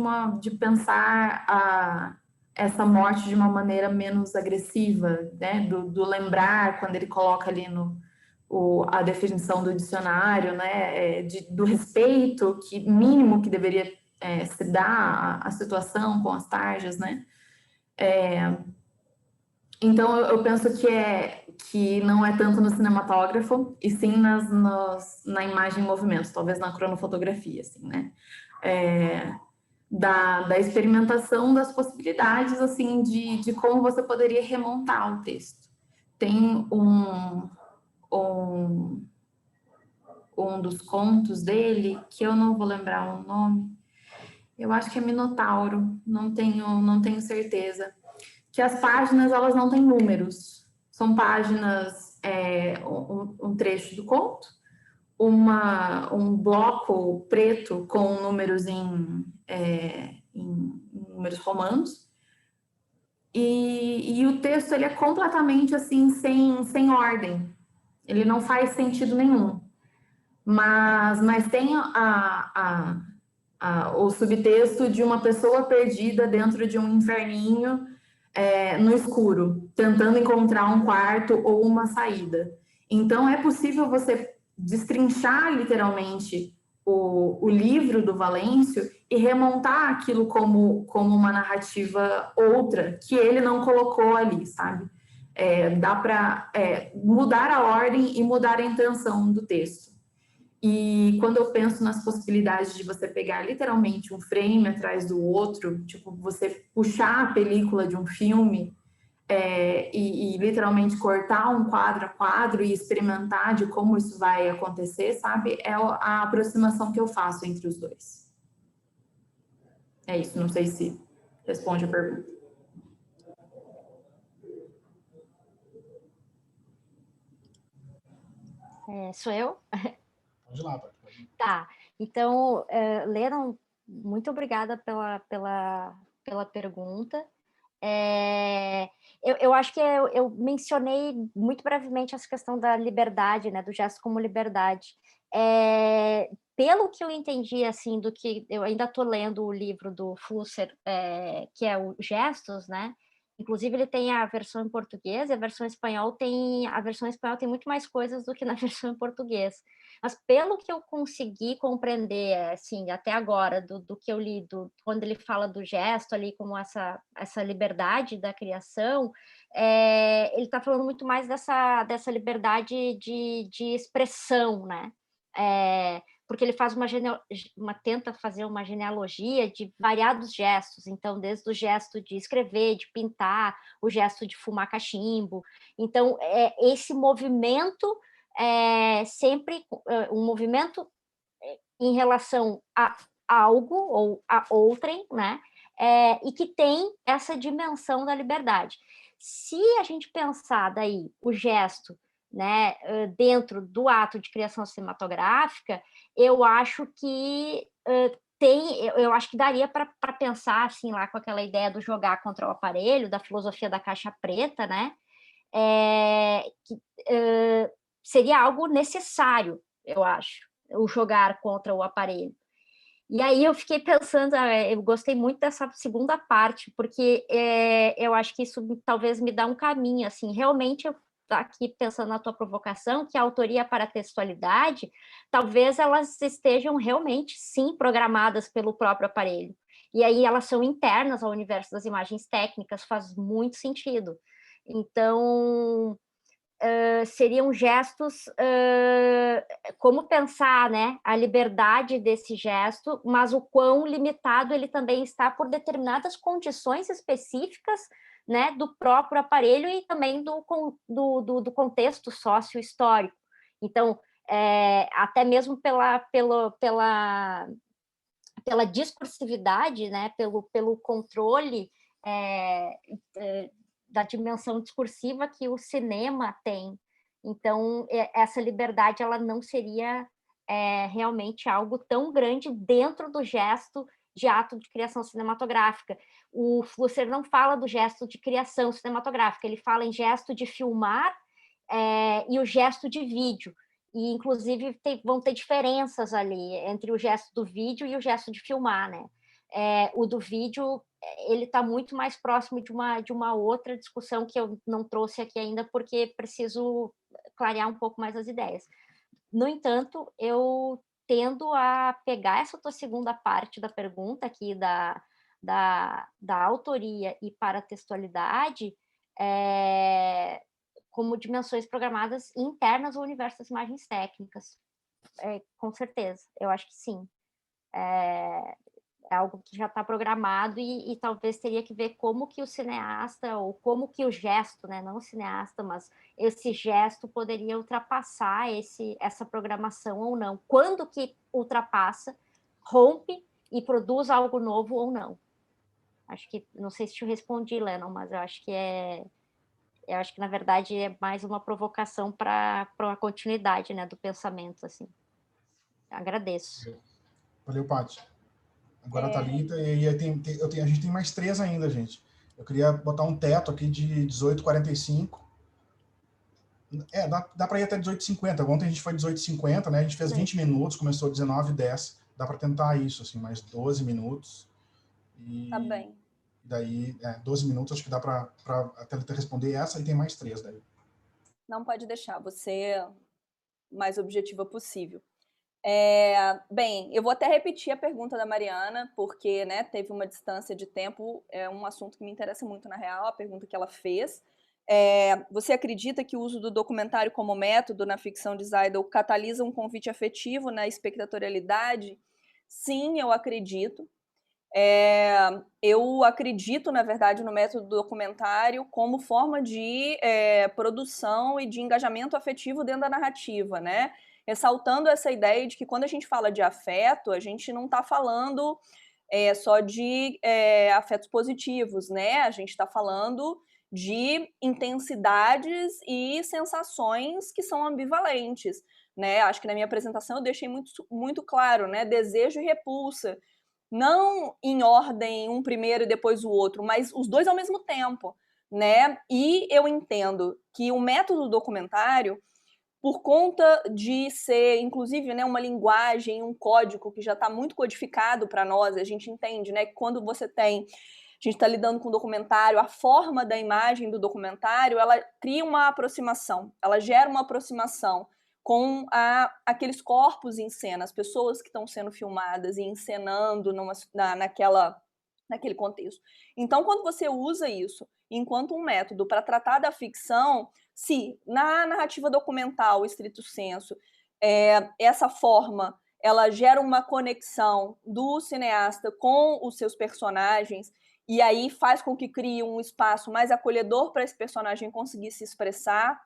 de pensar essa morte de uma maneira menos agressiva, né? Do lembrar, quando ele coloca ali a definição do dicionário, né? Do respeito mínimo que deveria se dar à situação com as tarjas, né? Então, eu penso que não é tanto no cinematógrafo, e sim na imagem em movimento, talvez na cronofotografia, assim, né? Da experimentação das possibilidades, assim, de como você poderia remontar o texto. Tem um dos contos dele, que eu não vou lembrar o nome, eu acho que é Minotauro, não tenho certeza, que as páginas, elas não têm números, são páginas, um trecho do conto, um bloco preto com números em números romanos, e o texto ele é completamente assim, sem ordem, ele não faz sentido nenhum, mas tem o subtexto de uma pessoa perdida dentro de um inferninho no escuro, tentando encontrar um quarto ou uma saída. Então, é possível você destrinchar literalmente o livro do Valêncio e remontar aquilo como uma narrativa outra, que ele não colocou ali, sabe? Dá para mudar a ordem e mudar a intenção do texto. E quando eu penso nas possibilidades de você pegar literalmente um frame atrás do outro, tipo, você puxar a película de um filme e literalmente cortar um quadro a quadro e experimentar de como isso vai acontecer, sabe? É a aproximação que eu faço entre os dois. É isso, não sei se responde a pergunta. Sou eu? Pode ir lá, pode. Tá, então, Lennon, muito obrigada pela pergunta. Eu acho que eu mencionei muito brevemente essa questão da liberdade, né, do gesto como liberdade. Pelo que eu entendi, assim, do que eu ainda estou lendo o livro do Flusser, que é o Gestos, né? Inclusive ele tem a versão em português e a versão em espanhol tem muito mais coisas do que na versão em português. Mas pelo que eu consegui compreender, assim, até agora, do que eu li, quando ele fala do gesto ali como essa liberdade da criação, ele está falando muito mais dessa liberdade de expressão, né? Porque ele faz tenta fazer uma genealogia de variados gestos, então desde o gesto de escrever, de pintar, o gesto de fumar cachimbo. Então, esse movimento sempre um movimento em relação a algo ou a outrem, né? E que tem essa dimensão da liberdade. Se a gente pensar daí o gesto, né, dentro do ato de criação cinematográfica, eu acho que eu acho que daria para pensar assim lá com aquela ideia do jogar contra o aparelho, da filosofia da caixa preta, né? Seria algo necessário, eu acho, o jogar contra o aparelho. E aí eu fiquei pensando, eu gostei muito dessa segunda parte, porque eu acho que isso talvez me dá um caminho, assim, realmente eu aqui pensando na tua provocação, que a autoria para a textualidade, talvez elas estejam realmente, sim, programadas pelo próprio aparelho. E aí elas são internas ao universo das imagens técnicas, faz muito sentido. Então, seriam gestos, como pensar, né, a liberdade desse gesto, mas o quão limitado ele também está por determinadas condições específicas, né, do próprio aparelho e também do contexto sócio-histórico. Então, até mesmo pela discursividade, né, pelo controle da dimensão discursiva que o cinema tem. Então, essa liberdade ela não seria realmente algo tão grande dentro do gesto de ato de criação cinematográfica. O Flusser não fala do gesto de criação cinematográfica, ele fala em gesto de filmar e o gesto de vídeo. E, inclusive, vão ter diferenças ali entre o gesto do vídeo e o gesto de filmar, né? O do vídeo, ele está muito mais próximo de uma outra discussão que eu não trouxe aqui ainda, porque preciso clarear um pouco mais as ideias. No entanto, eu tendo a pegar essa tua segunda parte da pergunta aqui da autoria e paratextualidade como dimensões programadas internas ao universo das imagens técnicas. Com certeza, eu acho que sim. É algo que já está programado e talvez teria que ver como que o cineasta, ou como que o gesto, né, não o cineasta, mas esse gesto poderia ultrapassar essa programação ou não. Quando que ultrapassa, rompe e produz algo novo ou não. Acho que, não sei se te respondi, Lennon, mas eu acho que na verdade é mais uma provocação para uma continuidade, né, do pensamento, assim. Agradeço. Valeu, Paty. Agora a Thalita, e aí a gente tem mais 3 ainda, gente. Eu queria botar um teto aqui de 18h45. Dá para ir até 18h50. Ontem a gente foi 18h50, né? A gente fez 20 minutos, começou 19h10. Dá para tentar isso, assim, mais 12 minutos. Tá bem. Daí, 12 minutos, acho que dá para a Thalita responder essa, e tem mais 3 daí. Não, pode deixar, você mais objetiva possível. Bem, eu vou até repetir a pergunta da Mariana, porque, né, teve uma distância de tempo, é um assunto que me interessa muito, na real, a pergunta que ela fez. Você acredita que o uso do documentário como método na ficção de Seidel catalisa um convite afetivo na espectatorialidade? Sim, eu acredito. Eu acredito, na verdade, no método documentário como forma de produção e de engajamento afetivo dentro da narrativa, né? Ressaltando essa ideia de que quando a gente fala de afeto, a gente não está falando só de afetos positivos, né? A gente está falando de intensidades e sensações que são ambivalentes. né? Acho que na minha apresentação eu deixei muito claro, né? Desejo e repulsa. Não em ordem, um primeiro e depois o outro, mas os dois ao mesmo tempo, né? E eu entendo que o método documentário, por conta de ser, inclusive, né, uma linguagem, um código que já está muito codificado para nós, a gente entende, né, que quando você tem, a gente está lidando com um documentário, a forma da imagem do documentário, ela cria uma aproximação, ela gera uma aproximação com aqueles corpos em cena, as pessoas que estão sendo filmadas e encenando naquele contexto. Então, quando você usa isso enquanto um método para tratar da ficção, se na narrativa documental, estrito sensu, essa forma ela gera uma conexão do cineasta com os seus personagens e aí faz com que crie um espaço mais acolhedor para esse personagem conseguir se expressar,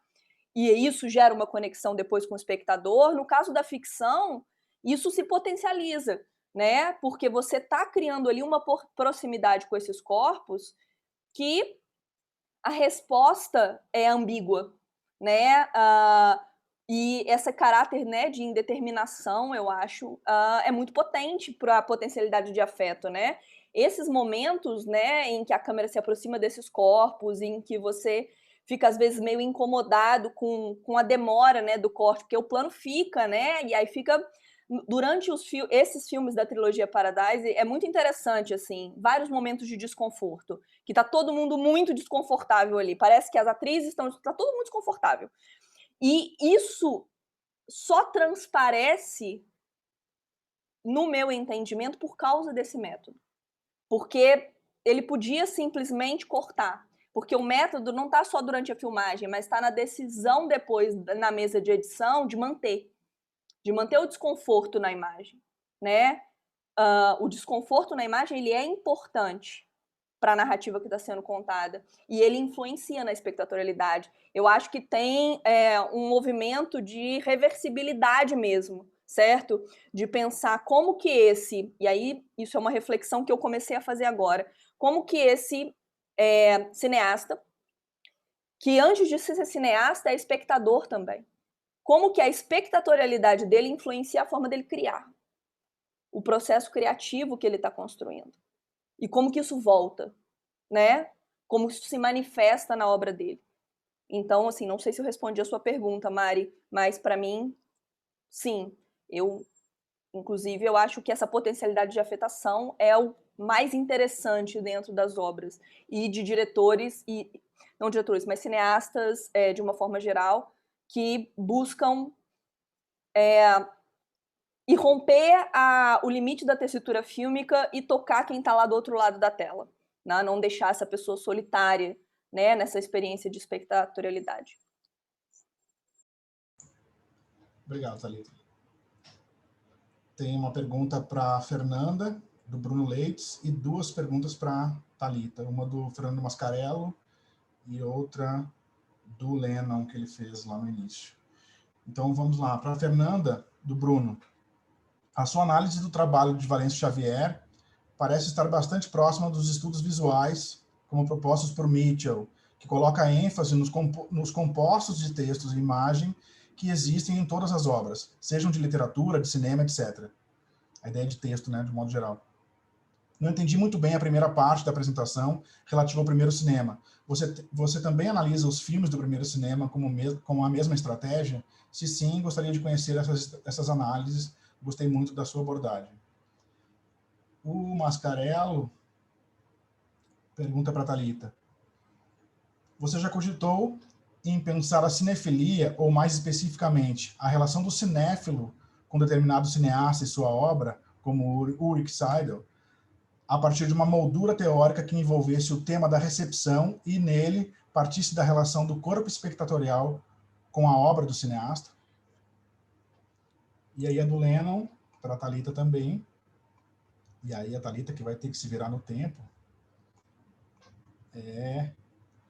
e isso gera uma conexão depois com o espectador. No caso da ficção, isso se potencializa, né? Porque você está criando ali uma proximidade com esses corpos que a resposta é ambígua, né? E esse caráter, né, de indeterminação, eu acho, é muito potente para a potencialidade de afeto, né? Esses momentos, né, em que a câmera se aproxima desses corpos, em que você fica, às vezes, meio incomodado com a demora, né, do corte, porque o plano fica, né? E aí fica... Durante esses filmes da trilogia Paradise, é muito interessante, assim, vários momentos de desconforto, que tá todo mundo muito desconfortável ali, parece que as atrizes tá todo mundo desconfortável. E isso só transparece, no meu entendimento, por causa desse método. Porque ele podia simplesmente cortar, porque o método não tá só durante a filmagem, mas está na decisão depois, na mesa de edição, de manter o desconforto na imagem, né? O desconforto na imagem, ele é importante para a narrativa que está sendo contada e ele influencia na espectatorialidade. Eu acho que tem um movimento de reversibilidade mesmo, certo? De pensar como que e aí isso é uma reflexão que eu comecei a fazer agora, como que esse cineasta, que antes de ser cineasta é espectador também, como que a espectatorialidade dele influencia a forma dele criar, o processo criativo que ele está construindo. E como que isso volta, né? Como isso se manifesta na obra dele. Então, assim, não sei se eu respondi a sua pergunta, Mari, mas para mim, sim. Inclusive, eu acho que essa potencialidade de afetação é o mais interessante dentro das obras. E de diretores, não diretores, mas cineastas, de uma forma geral, que buscam e romper o limite da tessitura fílmica e tocar quem está lá do outro lado da tela, né? Não deixar essa pessoa solitária, né, nessa experiência de espectatorialidade. Obrigado, Thalita. Tem uma pergunta para a Fernanda, do Bruno Leites, e duas perguntas para a Thalita. Uma do Fernando Mascarello e outra do Lennon, que ele fez lá no início. Então, vamos lá. Para a Fernanda, do Bruno. A sua análise do trabalho de Valêncio Xavier parece estar bastante próxima dos estudos visuais, como propostos por Mitchell, que coloca ênfase nos compostos de textos e imagem que existem em todas as obras, sejam de literatura, de cinema, etc. A ideia de texto, né, de modo geral. Não entendi muito bem a primeira parte da apresentação relativa ao primeiro cinema. Você também analisa os filmes do primeiro cinema com a mesma estratégia? Se sim, gostaria de conhecer essas análises. Gostei muito da sua abordagem. O Mascarello pergunta para a Thalita. Você já cogitou em pensar a cinefilia, ou mais especificamente, a relação do cinéfilo com determinado cineasta e sua obra, como Ulrich Seidel, a partir de uma moldura teórica que envolvesse o tema da recepção e, nele, partisse da relação do corpo espectatorial com a obra do cineasta? E aí a do Lennon, para a Thalita também. E aí a Thalita que vai ter que se virar no tempo.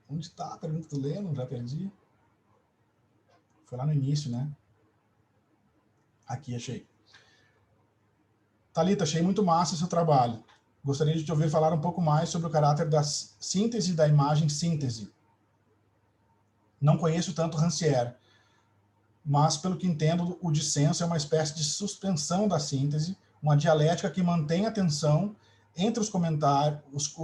Onde está a pergunta do Lennon? Já perdi. Foi lá no início, né? Aqui, achei. Thalita, achei muito massa o seu trabalho. Gostaria de te ouvir falar um pouco mais sobre o caráter da síntese da imagem síntese. Não conheço tanto Rancière. mas, pelo que entendo, o dissenso é uma espécie de suspensão da síntese, uma dialética que mantém a tensão entre os comentários,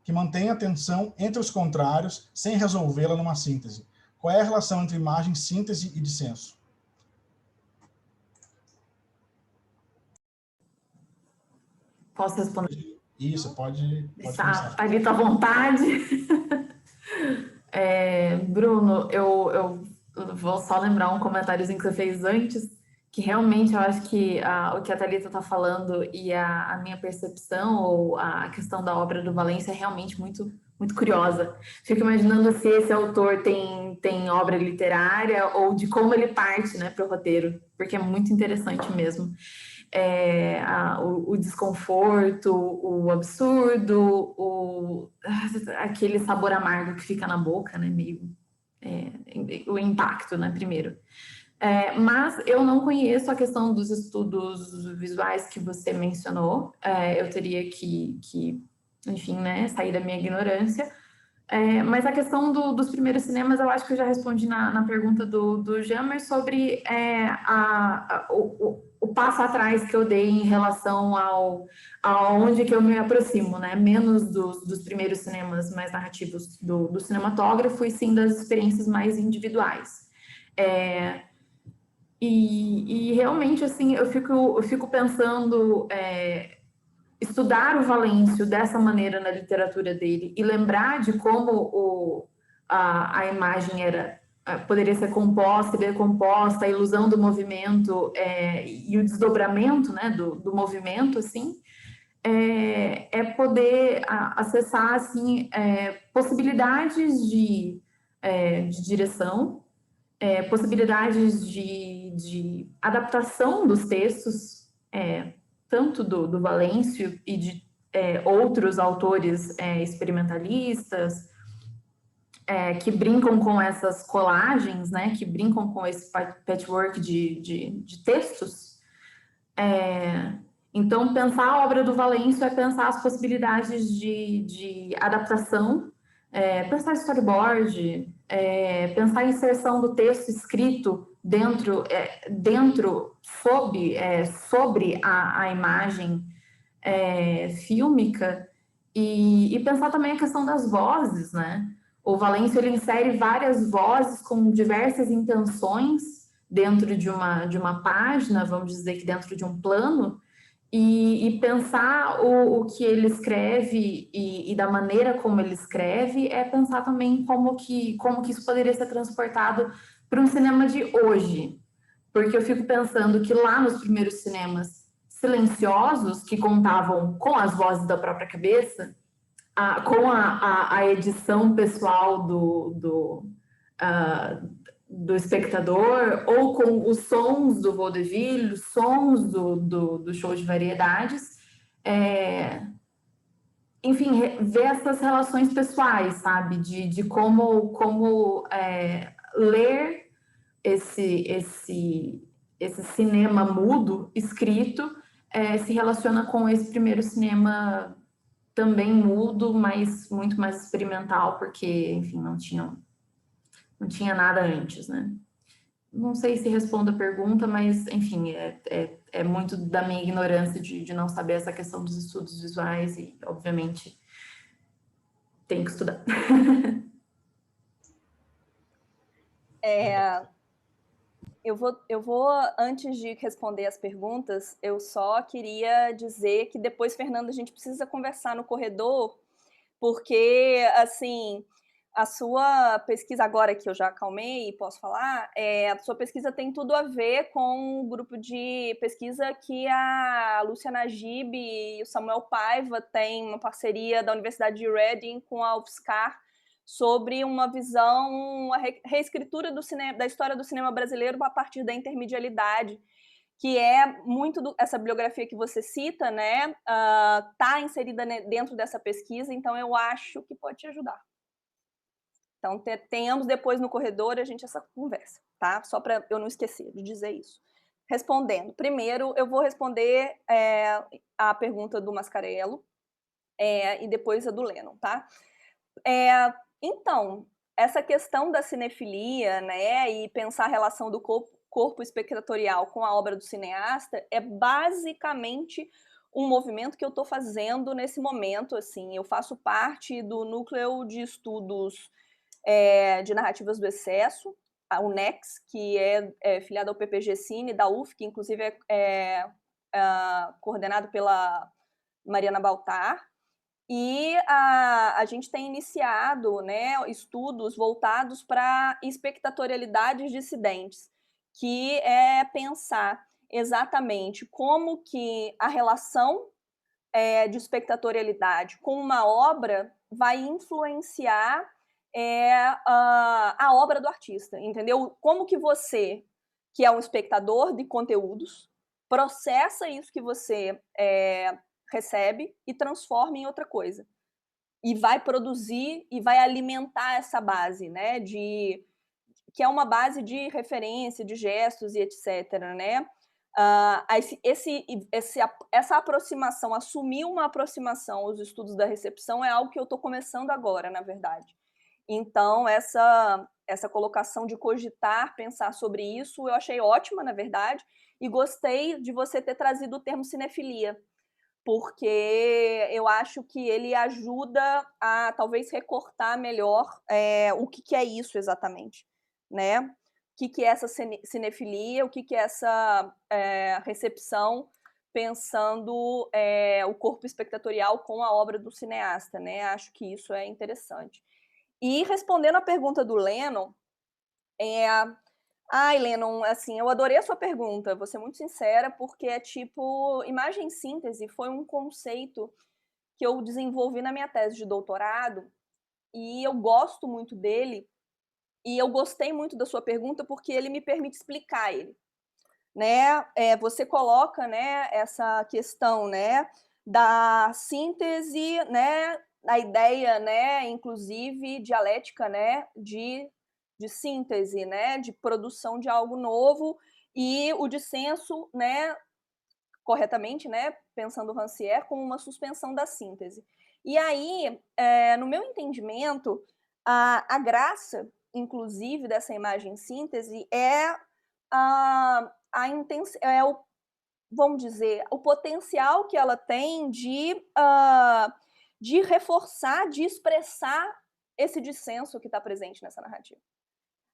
que mantém a tensão entre os contrários sem resolvê-la numa síntese. Qual é a relação entre imagem, síntese e dissenso? Posso responder? Isso, pode Tá, começar. Thalita, à vontade. Bruno, eu vou só lembrar um comentáriozinho que você fez antes, que realmente eu acho que o que a Thalita está falando e a minha percepção ou a questão da obra do Valência é realmente muito, muito curiosa. Fico imaginando se esse autor tem obra literária ou de como ele parte, né, para o roteiro, porque é muito interessante mesmo. O desconforto, o absurdo, aquele sabor amargo que fica na boca, né? O impacto, né? Primeiro. Mas eu não conheço a questão dos estudos visuais que você mencionou. Eu teria que enfim, né? Sair da minha ignorância. Mas a questão dos primeiros cinemas, eu acho que eu já respondi na pergunta do Jammer sobre o passo atrás que eu dei em relação aonde que eu me aproximo, né? Menos dos primeiros cinemas mais narrativos do cinematógrafo e sim das experiências mais individuais. E realmente, assim, eu fico pensando... estudar o Valêncio dessa maneira na literatura dele e lembrar de como a imagem poderia ser composta e decomposta, a ilusão do movimento e o desdobramento, né, do movimento, assim, poder acessar, assim, possibilidades de direção, possibilidades de adaptação dos textos, tanto do Valêncio e de outros autores experimentalistas, que brincam com essas colagens, né, que brincam com esse patchwork de textos. Então, pensar a obra do Valêncio é pensar as possibilidades de adaptação, pensar storyboard, pensar a inserção do texto escrito sobre a imagem fílmica e pensar também a questão das vozes, né? O Valêncio, ele insere várias vozes com diversas intenções dentro de uma página, vamos dizer que dentro de um plano, e pensar o que ele escreve e da maneira como ele escreve pensar também como que isso poderia ser transportado para um cinema de hoje. Porque eu fico pensando que lá nos primeiros cinemas silenciosos, que contavam com as vozes da própria cabeça, com a edição pessoal do espectador, ou com os sons do vaudeville, os sons do show de variedades, enfim, ver essas relações pessoais, sabe, de como ler esse cinema mudo, escrito, se relaciona com esse primeiro cinema também mudo, mas muito mais experimental, porque, enfim, não tinha nada antes, né? Não sei se respondo a pergunta, mas, enfim, é muito da minha ignorância de não saber essa questão dos estudos visuais e, obviamente, tem que estudar. Eu vou, antes de responder as perguntas, eu só queria dizer que depois, Fernanda, a gente precisa conversar no corredor, porque, assim, a sua pesquisa, agora que eu já acalmei e posso falar, a sua pesquisa tem tudo a ver com o grupo de pesquisa que a Lúcia Najib e o Samuel Paiva têm uma parceria da Universidade de Reading com a UFSCar, sobre uma visão, uma reescritura da história do cinema brasileiro a partir da intermedialidade, que é muito essa bibliografia que você cita, né, tá inserida dentro dessa pesquisa, então eu acho que pode te ajudar. Então, tenhamos depois no corredor a gente essa conversa, tá? Só para eu não esquecer de dizer isso. Respondendo. Primeiro, eu vou responder a pergunta do Mascarello e depois a do Lennon, tá? Então, essa questão da cinefilia, né, e pensar a relação do corpo espectatorial com a obra do cineasta é basicamente um movimento que eu estou fazendo nesse momento. Assim, eu faço parte do Núcleo de Estudos de Narrativas do Excesso, a UNEX, que é filiada ao PPG Cine, da UF, que inclusive é coordenado pela Mariana Baltar. E a gente tem iniciado, né, estudos voltados para espectatorialidades dissidentes, que é pensar exatamente como que a relação de espectatorialidade com uma obra vai influenciar a obra do artista, entendeu? Como que você, que é um espectador de conteúdos, processa isso que você recebe e transforma em outra coisa. E vai produzir e vai alimentar essa base, né? Que é uma base de referência, de gestos e etc., né? Essa aproximação, assumir uma aproximação aos estudos da recepção é algo que eu estou começando agora, na verdade. Então, essa colocação de cogitar, pensar sobre isso, eu achei ótima, na verdade, e gostei de você ter trazido o termo cinefilia, porque eu acho que ele ajuda a talvez recortar melhor o que é isso exatamente, né? O que é essa cinefilia, o que é essa recepção, pensando o corpo espectatorial com a obra do cineasta, né? Acho que isso é interessante. E respondendo à pergunta do Lennon, Lennon, assim, eu adorei a sua pergunta, vou ser muito sincera, porque é tipo, imagem síntese foi um conceito que eu desenvolvi na minha tese de doutorado, e eu gosto muito dele, e eu gostei muito da sua pergunta porque ele me permite explicar ele, né? Você coloca, né, essa questão, né, da síntese, né, a ideia, né, inclusive dialética, né, de síntese, né, de produção de algo novo, e o dissenso, né, corretamente, né, pensando Rancière, como uma suspensão da síntese. E aí, no meu entendimento, a graça, inclusive, dessa imagem síntese é vamos dizer, o potencial que ela tem de reforçar, de expressar esse dissenso que está presente nessa narrativa.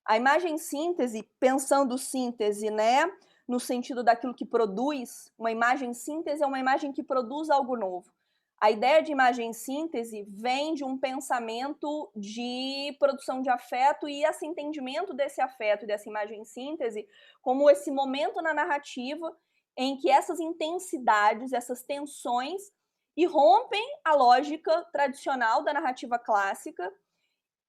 A imagem síntese, pensando síntese, né, no sentido daquilo que produz, uma imagem síntese é uma imagem que produz algo novo. A ideia de imagem síntese vem de um pensamento de produção de afeto e esse entendimento desse afeto e dessa imagem síntese como esse momento na narrativa em que essas intensidades, essas tensões irrompem a lógica tradicional da narrativa clássica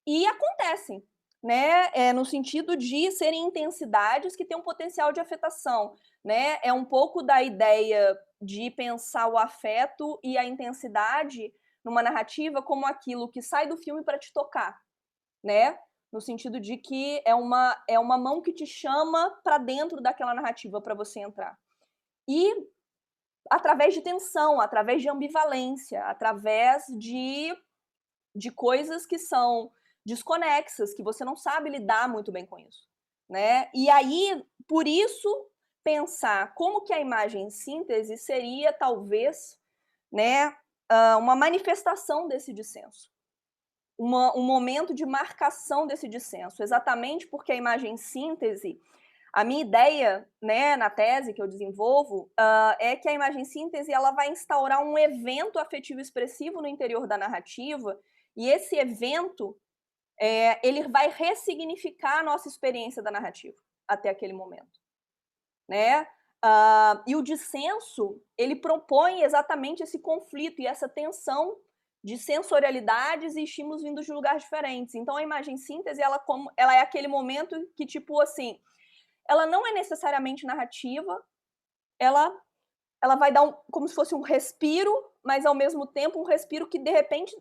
e acontecem, né? No sentido de serem intensidades que têm um potencial de afetação, né? É um pouco da ideia de pensar o afeto e a intensidade numa narrativa como aquilo que sai do filme para te tocar, né? No sentido de que é uma mão que te chama para dentro daquela narrativa para você entrar. E através de tensão, através de ambivalência, através de coisas que são desconexas, que você não sabe lidar muito bem com isso, né? E aí, por isso, pensar como que a imagem síntese seria, talvez, né, uma manifestação desse dissenso, um momento de marcação desse dissenso, exatamente porque a imagem síntese, a minha ideia, né, na tese que eu desenvolvo, é que a imagem síntese ela vai instaurar um evento afetivo expressivo no interior da narrativa, e esse evento ele vai ressignificar a nossa experiência da narrativa até aquele momento, né? E o dissenso ele propõe exatamente esse conflito e essa tensão de sensorialidades e estímulos vindos de lugares diferentes. Então a imagem síntese ela é aquele momento que tipo assim, ela não é necessariamente narrativa, ela vai dar como se fosse um respiro, mas ao mesmo tempo um respiro que de repente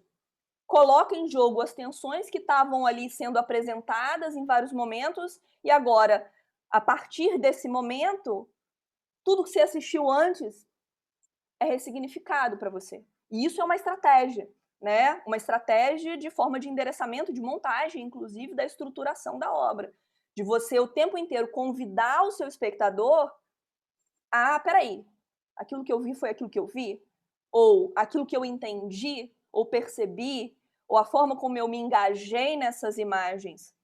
coloca em jogo as tensões que estavam ali sendo apresentadas em vários momentos, e agora, a partir desse momento, tudo que você assistiu antes é ressignificado para você. E isso é uma estratégia, né? Uma estratégia de forma de endereçamento, de montagem, inclusive, da estruturação da obra. De você, o tempo inteiro, convidar o seu espectador a, peraí, aquilo que eu vi foi aquilo que eu vi? Ou aquilo que eu entendi, ou percebi, ou a forma como eu me engajei nessas imagens,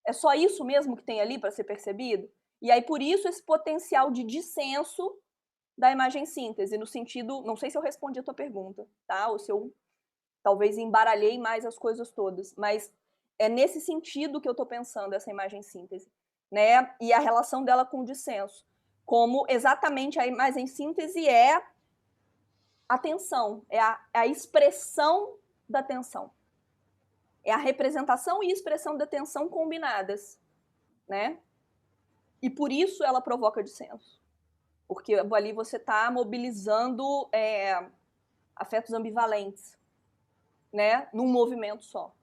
é só isso mesmo que tem ali para ser percebido? E aí, por isso, esse potencial de dissenso da imagem síntese, no sentido, não sei se eu respondi a tua pergunta, tá? Ou se eu talvez embaralhei mais as coisas todas, mas é nesse sentido que eu estou pensando essa imagem síntese, né? E a relação dela com o dissenso, como exatamente a imagem síntese é a tensão, é a expressão da tensão, é a representação e expressão da tensão combinadas, né? E por isso ela provoca dissenso, porque ali você está mobilizando afetos ambivalentes, né? Num movimento só,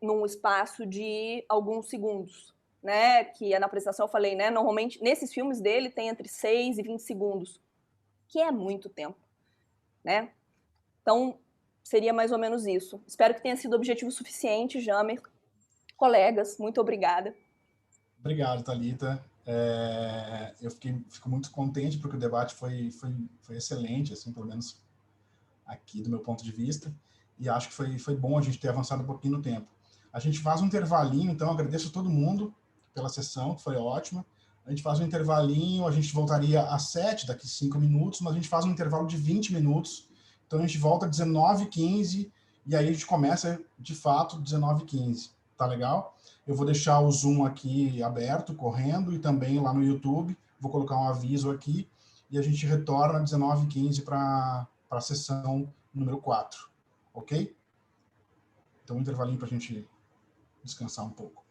num espaço de alguns segundos, né? Que na apresentação eu falei, né? Normalmente, nesses filmes dele, tem entre 6 e 20 segundos, que é muito tempo, né? Então, seria mais ou menos isso. Espero que tenha sido objetivo suficiente, Jamer. Colegas, muito obrigada. Obrigado, Thalita. Eu fico muito contente porque o debate foi excelente, assim, pelo menos aqui do meu ponto de vista, e acho que foi bom a gente ter avançado um pouquinho no tempo. A gente faz um intervalinho, então agradeço a todo mundo pela sessão, que foi ótima. A gente faz um intervalinho, a gente voltaria às 7, daqui 5 minutos, mas a gente faz um intervalo de 20 minutos, então a gente volta às 19h15, e aí a gente começa, de fato, 19h15. Tá legal? Eu vou deixar o Zoom aqui aberto, correndo, e também lá no YouTube, vou colocar um aviso aqui, e a gente retorna às 19h15 para a sessão número 4, ok? Então, um intervalinho para a gente descansar um pouco.